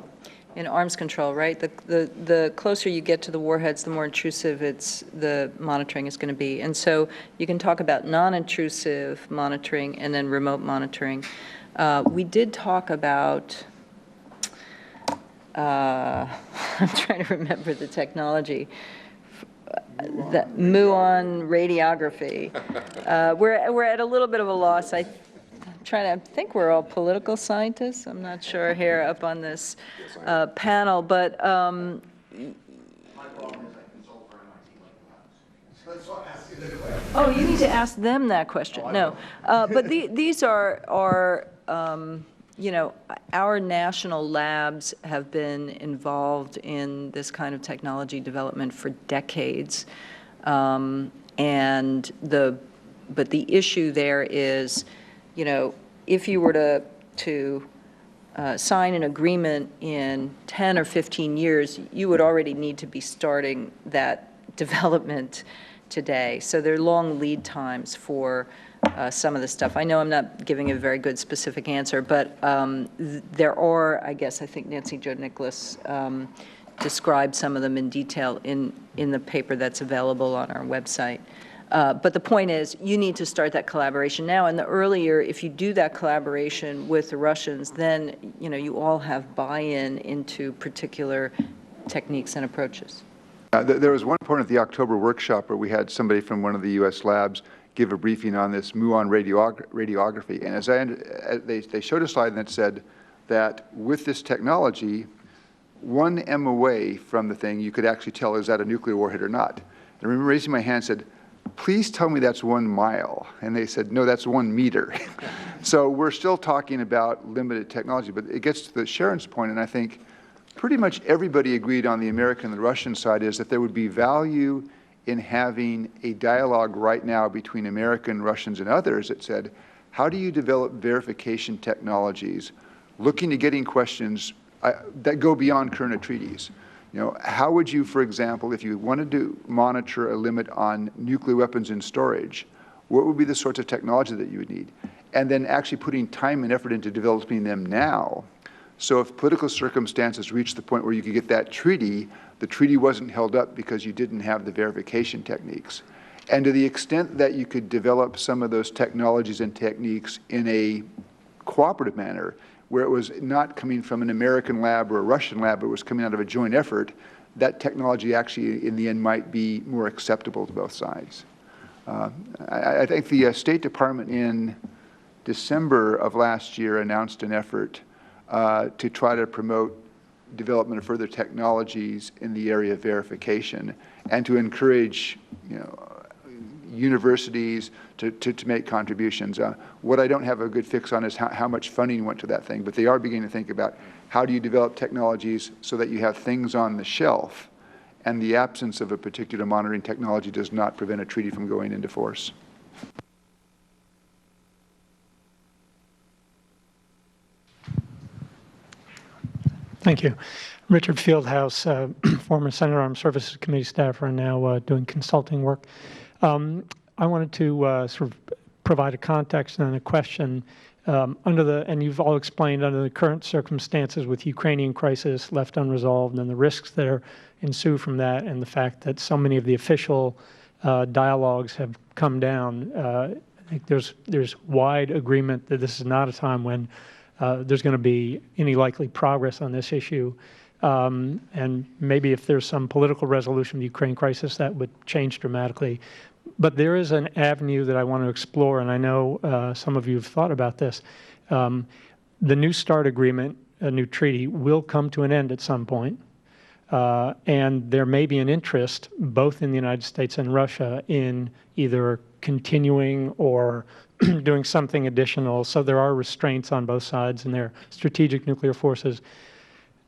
in arms control, right? The closer you get to the warheads, the more intrusive the monitoring is going to be. And so you can talk about non-intrusive monitoring and then remote monitoring. We did talk about, I'm trying to remember the technology, the muon radiography. We're at a little bit of a loss. I'm trying to think we're all political scientists. I'm not sure here up on this panel, but oh, you need to ask them that question. No, but these are you know, our national labs have been involved in this kind of technology development for decades, but the issue there is, you know, if you were to sign an agreement in 10 or 15 years, you would already need to be starting that development today. So there are long lead times for some of the stuff. I know I'm not giving a very good specific answer, but there are, I think Nancy Jo Nicholas described some of them in detail in the paper that's available on our website. But the point is, you need to start that collaboration now. And the earlier, if you do that collaboration with the Russians, then you know you all have buy-in into particular techniques and approaches. There was one point at the October workshop where we had somebody from one of the U.S. labs give a briefing on this muon radiography. And as they showed a slide that said that with this technology, 1 m away from the thing, you could actually tell is that a nuclear warhead or not. I remember raising my hand and said, please tell me that's 1 mile. And they said, no, that's 1 meter. So we're still talking about limited technology, but it gets to Sharon's point, and I think pretty much everybody agreed on the American and the Russian side is that there would be value in having a dialogue right now between American, Russians, and others that said, how do you develop verification technologies, looking to getting questions that go beyond current treaties? You know, how would you, for example, if you wanted to monitor a limit on nuclear weapons in storage, what would be the sorts of technology that you would need? And then actually putting time and effort into developing them now. So if political circumstances reached the point where you could get that treaty, the treaty wasn't held up because you didn't have the verification techniques. And to the extent that you could develop some of those technologies and techniques in a cooperative manner, where it was not coming from an American lab or a Russian lab, but it was coming out of a joint effort, that technology actually in the end might be more acceptable to both sides. I think the State Department in December of last year announced an effort to try to promote development of further technologies in the area of verification and to encourage, you know, universities to make contributions. What I don't have a good fix on is how much funding went to that thing, but they are beginning to think about how do you develop technologies so that you have things on the shelf and the absence of a particular monitoring technology does not prevent a treaty from going into force. Thank you. Richard Fieldhouse, former Senate Armed Services Committee staffer and now doing consulting work. I wanted to sort of provide a context and a question and you've all explained under the current circumstances with Ukrainian crisis left unresolved and the risks that ensue from that and the fact that so many of the official dialogues have come down. I think there's wide agreement that this is not a time when there's going to be any likely progress on this issue. And maybe if there's some political resolution of the Ukraine crisis, that would change dramatically. But there is an avenue that I want to explore, and I know some of you have thought about this. The New START agreement, a new treaty, will come to an end at some point. And there may be an interest, both in the United States and Russia, in either continuing or doing something additional. So there are restraints on both sides and their strategic nuclear forces.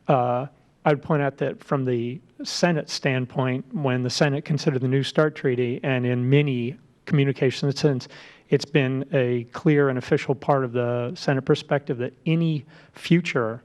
I would point out that from the Senate standpoint, when the Senate considered the New START treaty, and in many communication since. It's been a clear and official part of the Senate perspective that any future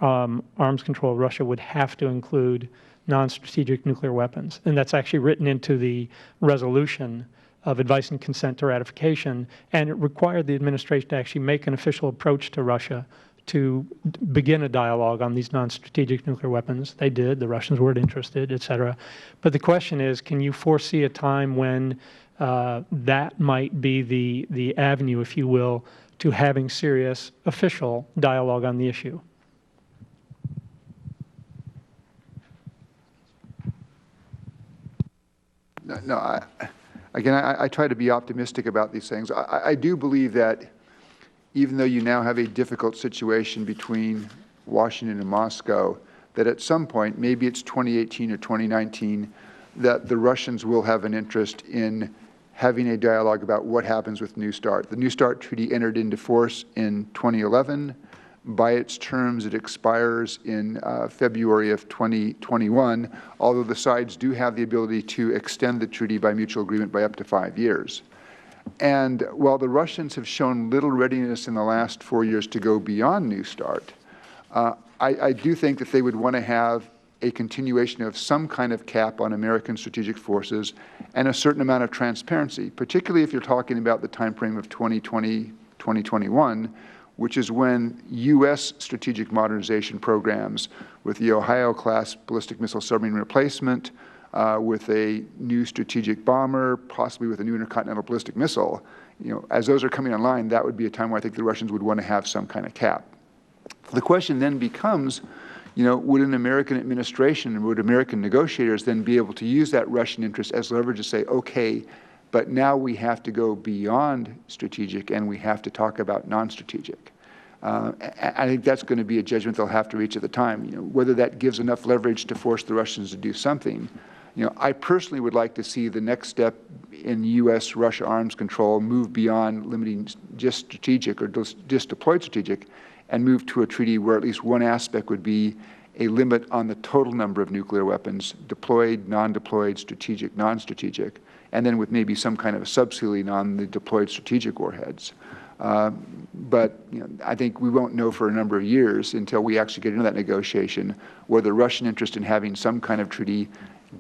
arms control of Russia would have to include non-strategic nuclear weapons. And that's actually written into the resolution of advice and consent to ratification, and it required the administration to actually make an official approach to Russia to begin a dialogue on these non-strategic nuclear weapons. They did. The Russians weren't interested, et cetera. But the question is, can you foresee a time when that might be the avenue, if you will, to having serious official dialogue on the issue? No, again, I try to be optimistic about these things. I do believe that even though you now have a difficult situation between Washington and Moscow, that at some point, maybe it's 2018 or 2019, that the Russians will have an interest in having a dialogue about what happens with New START. The New START Treaty entered into force in 2011. By its terms, it expires in February of 2021, although the sides do have the ability to extend the treaty by mutual agreement by up to 5 years. And while the Russians have shown little readiness in the last 4 years to go beyond New START, I do think that they would want to have a continuation of some kind of cap on American strategic forces and a certain amount of transparency, particularly if you're talking about the time frame of 2020, 2021, which is when U.S. strategic modernization programs with the Ohio-class ballistic missile submarine replacement, with a new strategic bomber, possibly with a new intercontinental ballistic missile, as those are coming online, that would be a time where I think the Russians would want to have some kind of cap. The question then becomes, would an American administration and would American negotiators then be able to use that Russian interest as leverage to say, okay, but now we have to go beyond strategic and we have to talk about non-strategic. I think that's going to be a judgment they'll have to reach at the time. Whether that gives enough leverage to force the Russians to do something. I personally would like to see the next step in U.S.-Russia arms control move beyond limiting just strategic or just deployed strategic and move to a treaty where at least one aspect would be a limit on the total number of nuclear weapons, deployed, non-deployed, strategic, non-strategic, and then with maybe some kind of a sub-ceiling on the deployed strategic warheads. But I think we won't know for a number of years until we actually get into that negotiation whether the Russian interest in having some kind of treaty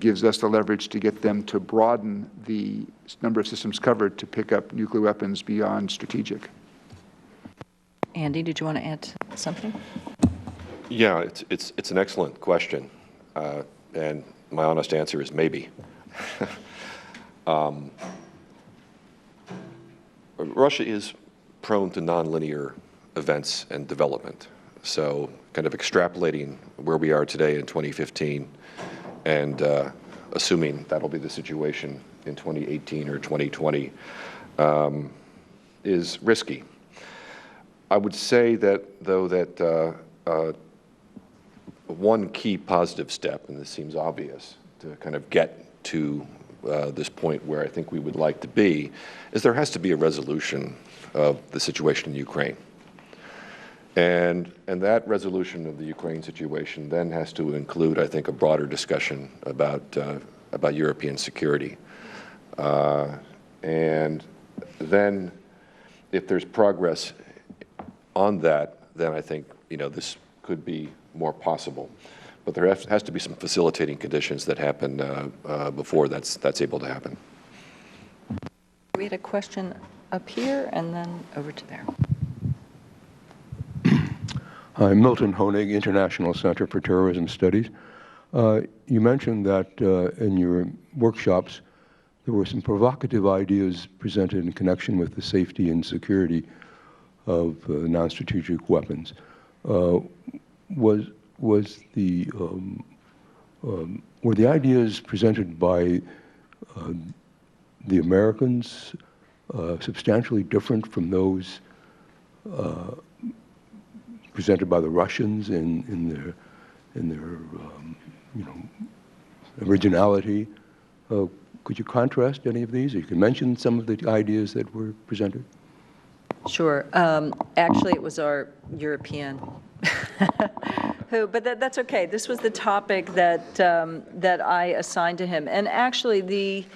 gives us the leverage to get them to broaden the number of systems covered to pick up nuclear weapons beyond strategic. Andy, did you want to add something? Yeah, it's an excellent question, and my honest answer is maybe. Russia is prone to nonlinear events and development. So kind of extrapolating where we are today in 2015 and assuming that'll be the situation in 2018 or 2020 is risky. I would say that, though, that one key positive step, and this seems obvious, to kind of get to this point where I think we would like to be, is there has to be a resolution of the situation in Ukraine. And that resolution of the Ukraine situation then has to include, I think, a broader discussion about European security. And then if there's progress on that, then I think, this could be more possible. But there has to be some facilitating conditions that happen before that's able to happen. We had a question up here and then over to there. Hi, Milton Honig, International Center for Terrorism Studies. You mentioned that in your workshops there were some provocative ideas presented in connection with the safety and security of non-strategic weapons. Were the ideas presented by the Americans substantially different from those presented by the Russians in their originality? Could you contrast any of these? Or you can mention some of the ideas that were presented. Sure. Actually, it was our European but that's okay. This was the topic that I assigned to him. And actually,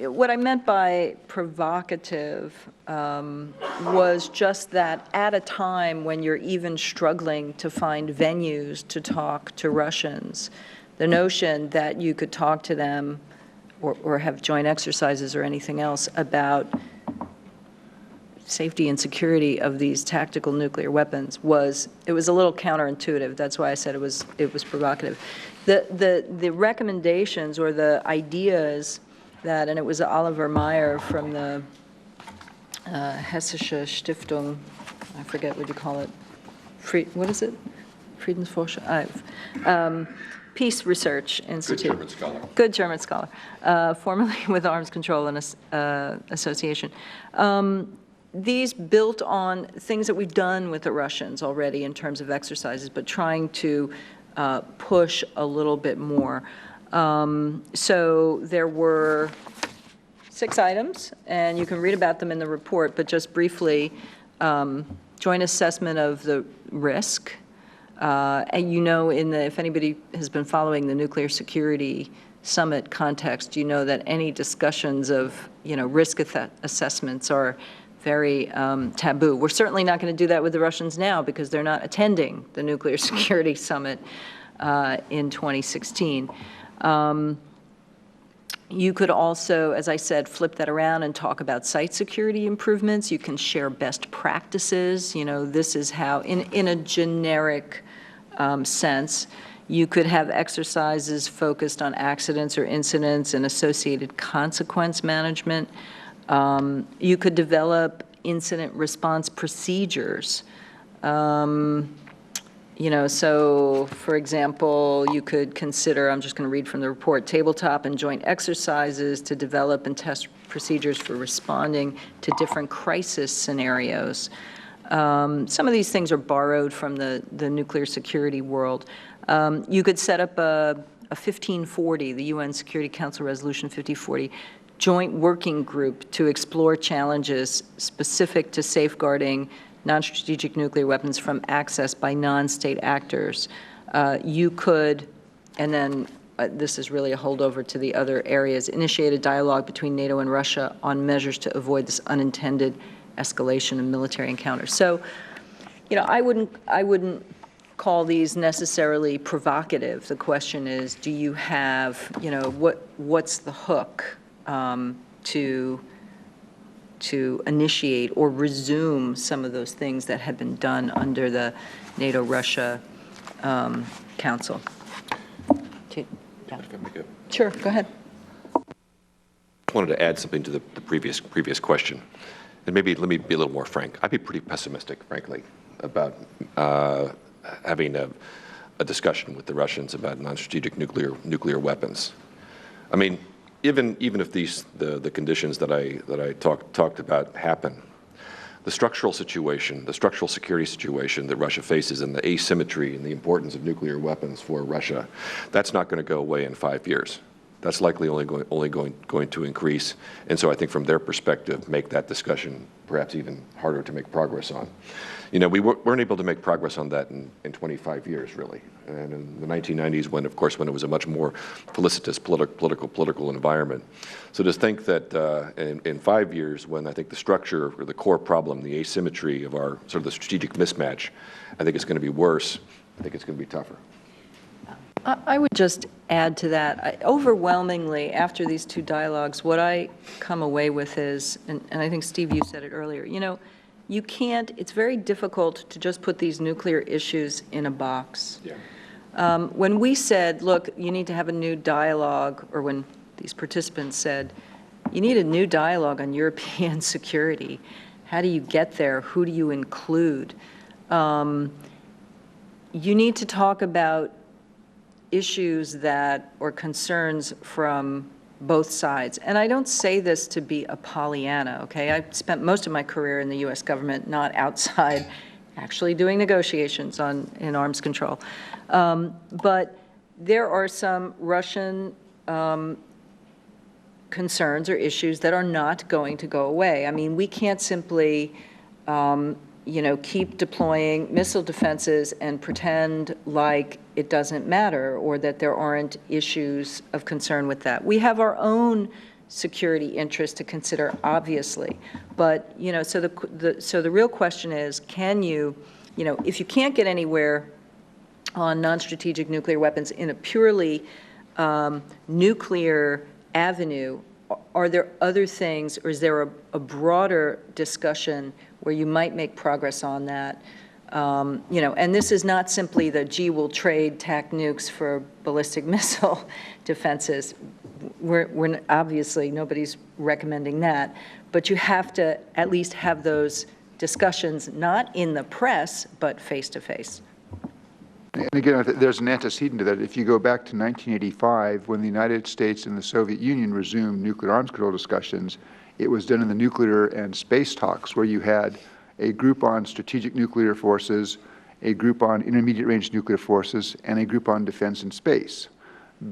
what I meant by provocative was just that at a time when you're even struggling to find venues to talk to Russians, the notion that you could talk to them or have joint exercises or anything else about safety and security of these tactical nuclear weapons it was a little counterintuitive. That's why I said it was provocative. The recommendations or the ideas that, and it was Oliver Meyer from the Hessische Stiftung, I forget what you call it, what is it? Friedensforschung? Peace Research Institute. Good German scholar. Good German scholar, formerly with Arms Control Association. These built on things that we've done with the Russians already in terms of exercises, but trying to push a little bit more. So there were 6 items, and you can read about them in the report, but just briefly, joint assessment of the risk. And you know, if anybody has been following the nuclear security summit context, you know that any discussions of, risk assessments are very taboo. We're certainly not going to do that with the Russians now because they're not attending the nuclear security summit in 2016. You could also, as I said, flip that around and talk about site security improvements. You can share best practices. This is how, in a generic sense, you could have exercises focused on accidents or incidents and associated consequence management. You could develop incident response procedures. So for example, you could consider, I'm just going to read from the report, tabletop and joint exercises to develop and test procedures for responding to different crisis scenarios. Some of these things are borrowed from the nuclear security world. You could set up a 1540, the UN Security Council Resolution 5040, joint working group to explore challenges specific to safeguarding non-strategic nuclear weapons from access by non-state actors. You could, and then this is really a holdover to the other areas, initiate a dialogue between NATO and Russia on measures to avoid this unintended escalation of military encounters. So, I wouldn't call these necessarily provocative. The question is, do you have, what's the hook to initiate or resume some of those things that had been done under the NATO-Russia Council? Okay. Yeah. Sure, go ahead. I wanted to add something to the previous question. And maybe let me be a little more frank. I'd be pretty pessimistic, frankly, about having a discussion with the Russians about non-strategic nuclear weapons. I mean, even if the conditions that I talked about happen, the structural situation, the structural security situation that Russia faces, and the asymmetry and the importance of nuclear weapons for Russia, that's not going to go away in 5 years. That's likely only going to increase. And so I think from their perspective, make that discussion perhaps even harder to make progress on. We weren't able to make progress on that in 25 years, really. And in the 1990s, when it was a much more felicitous political environment. So to think that in 5 years, when I think the structure or the core problem, the asymmetry of our sort of the strategic mismatch, I think it's going to be worse. I think it's going to be tougher. I would just add to that, overwhelmingly, after these 2 dialogues, what I come away with is, and I think, Steve, you said it earlier, you can't, it's very difficult to just put these nuclear issues in a box. Yeah. When we said, look, you need to have a new dialogue, or when these participants said, you need a new dialogue on European security, how do you get there? Who do you include? You need to talk about issues or concerns from both sides. And I don't say this to be a Pollyanna, okay? I spent most of my career in the U.S. government, not outside, actually doing negotiations in arms control. But there are some Russian concerns or issues that are not going to go away. I mean, we can't simply keep deploying missile defenses and pretend like it doesn't matter or that there aren't issues of concern with that. We have our own security interest to consider, obviously. But, you know, so the real question is, can you, you know, if you can't get anywhere on non-strategic nuclear weapons in a purely nuclear avenue, are there other things, or is there a broader discussion where you might make progress on that? You know, and this is not simply the, gee, we'll trade TAC nukes for ballistic missile defenses. We're obviously, nobody's recommending that, but you have to at least have those discussions, not in the press, but face-to-face. And again, there's an antecedent to that. If you go back to 1985, when the United States and the Soviet Union resumed nuclear arms control discussions, it was done in the nuclear and space talks, where you had a group on strategic nuclear forces, a group on intermediate-range nuclear forces, and a group on defense and space.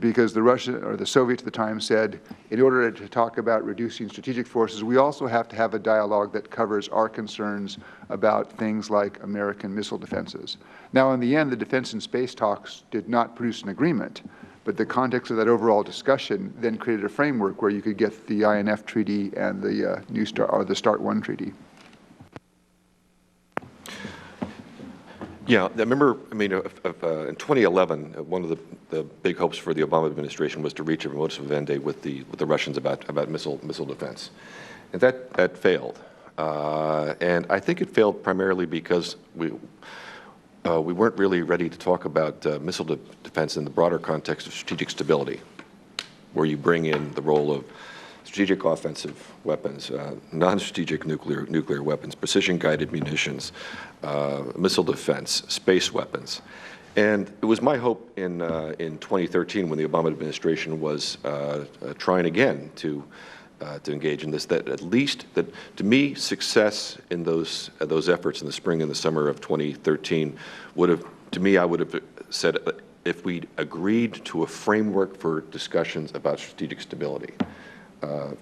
Because the Russian, or the Soviets at the time, said, in order to talk about reducing strategic forces, we also have to have a dialogue that covers our concerns about things like American missile defenses. Now, in the end, the defense and space talks did not produce an agreement, but the context of that overall discussion then created a framework where you could get the INF Treaty and the the START I Treaty. Yeah, I remember, I mean, in 2011, one of the big hopes for the Obama administration was to reach a modus vivendi with the Russians about missile defense. And that failed. And I think it failed primarily because we weren't really ready to talk about missile defense in the broader context of strategic stability, where you bring in the role of strategic offensive weapons, non-strategic nuclear weapons, precision-guided munitions, missile defense, space weapons. And it was my hope in 2013, when the Obama administration was trying again to engage in this, that at least, that to me, success in those efforts in the spring and the summer of 2013 would have, to me, I would have said, if we'd agreed to a framework for discussions about strategic stability,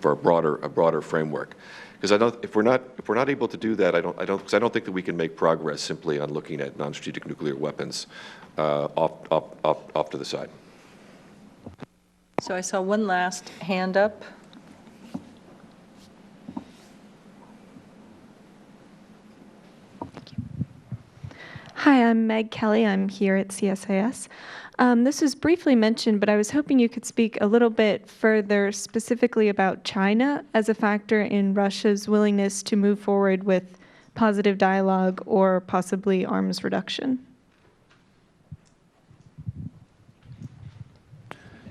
for a broader framework, because if we're not able to do that, I don't think that we can make progress simply on looking at non-strategic nuclear weapons off to the side. So I saw one last hand up. Hi, I'm Meg Kelly. I'm here at CSIS. This was briefly mentioned, but I was hoping you could speak a little bit further specifically about China as a factor in Russia's willingness to move forward with positive dialogue or possibly arms reduction.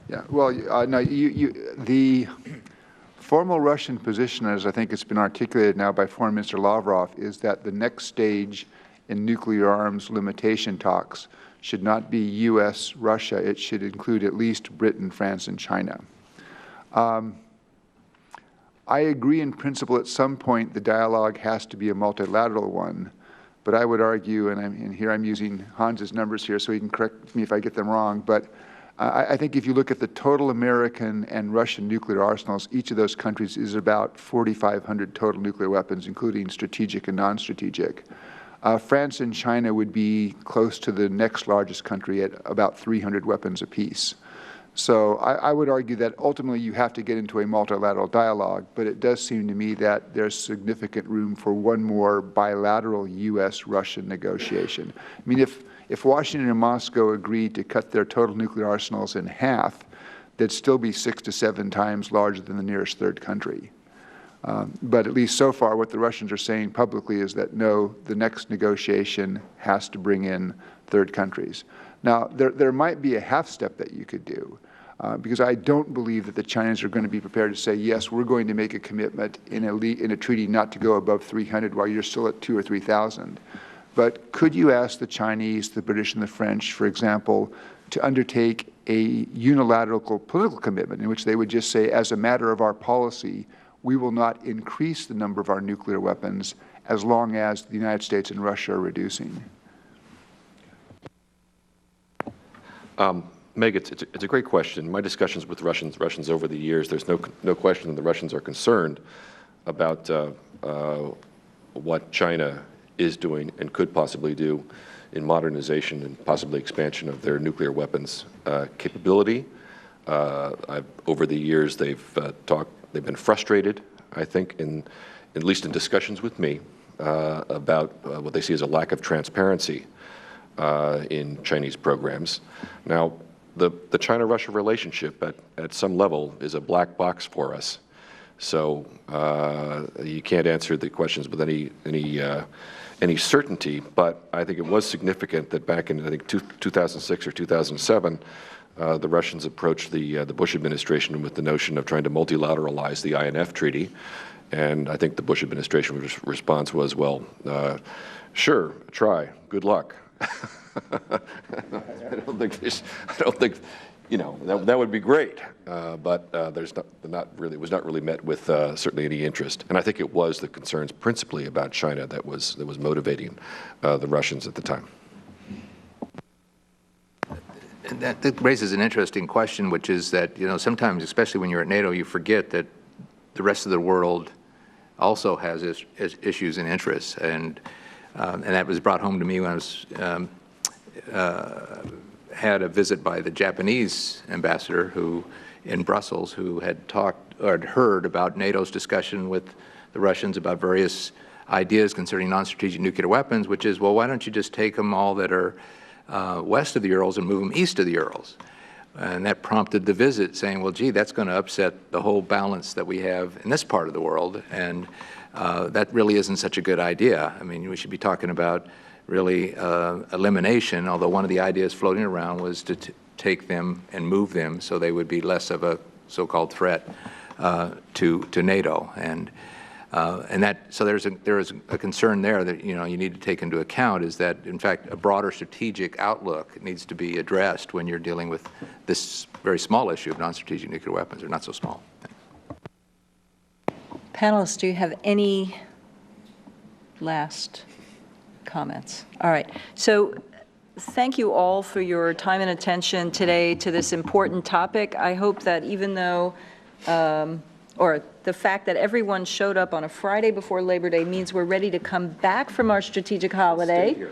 Yeah, well, no, the formal Russian position, as I think it's been articulated now by Foreign Minister Lavrov, is that the next stage in nuclear arms limitation talks should not be U.S., Russia. It should include at least Britain, France, and China. I agree in principle at some point the dialogue has to be a multilateral one, but I would argue, and here I'm using Hans's numbers here so he can correct me if I get them wrong, but I think if you look at the total American and Russian nuclear arsenals, each of those countries is about 4,500 total nuclear weapons, including strategic and non-strategic. France and China would be close to the next largest country at about 300 weapons apiece. So I would argue that ultimately you have to get into a multilateral dialogue, but it does seem to me that there's significant room for one more bilateral U.S.-Russian negotiation. I mean, if Washington and Moscow agreed to cut their total nuclear arsenals in half, they'd still be 6 to 7 times larger than the nearest third country. But at least so far, what the Russians are saying publicly is that no, the next negotiation has to bring in third countries. Now, there might be a half step that you could do, because I don't believe that the Chinese are going to be prepared to say, yes, we're going to make a commitment in a treaty not to go above 300 while you're still at 2,000 or 3,000. But could you ask the Chinese, the British, and the French, for example, to undertake a unilateral political commitment in which they would just say, as a matter of our policy, we will not increase the number of our nuclear weapons as long as the United States and Russia are reducing? Meg, it's a great question. My discussions with Russians over the years, there's no question that the Russians are concerned about what China is doing and could possibly do in modernization and possibly expansion of their nuclear weapons capability. Over the years, they've They've been frustrated, I think, at least in discussions with me, about what they see as a lack of transparency in Chinese programs. Now, the China-Russia relationship at some level is a black box for us. So you can't answer the questions with any certainty, but I think it was significant that back in, I think, 2006 or 2007, the Russians approached the Bush administration with the notion of trying to multilateralize the INF Treaty. And I think the Bush administration's response was, well, sure, try, good luck. I don't think, you know, that would be great, but was not really met with certainly any interest. And I think it was the concerns principally about China that was motivating the Russians at the time. And that raises an interesting question, which is that, you know, sometimes, especially when you're at NATO, you forget that the rest of the world also has issues and interests, and that was brought home to me when I was had a visit by the Japanese ambassador in Brussels, who had talked or had heard about NATO's discussion with the Russians about various ideas concerning non-strategic nuclear weapons, which is, well, why don't you just take them all that are west of the Urals and move them east of the Urals? And that prompted the visit, saying, well, gee, that's going to upset the whole balance that we have in this part of the world, and that really isn't such a good idea. I mean, we should be talking about really elimination, although one of the ideas floating around was to take them and move them so they would be less of a so-called threat to NATO. And that, so there is a concern there that, you know, you need to take into account, is that, in fact, a broader strategic outlook needs to be addressed when you're dealing with this very small issue of non-strategic nuclear weapons, or not so small. Panelists, do you have any last comments? All right. So thank you all for your time and attention today to this important topic. I hope that even though, or the fact that everyone showed up on a Friday before Labor Day means we're ready to come back from our strategic holiday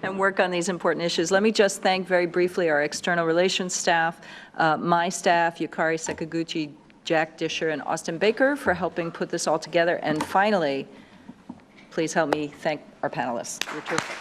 and work on these important issues. Let me just thank very briefly our external relations staff, my staff, Yukari Sakaguchi, Jack Disher, and Austin Baker for helping put this all together. And finally, please help me thank our panelists. You're terrific.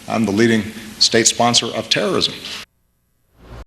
I'm the leading state sponsor of terrorism.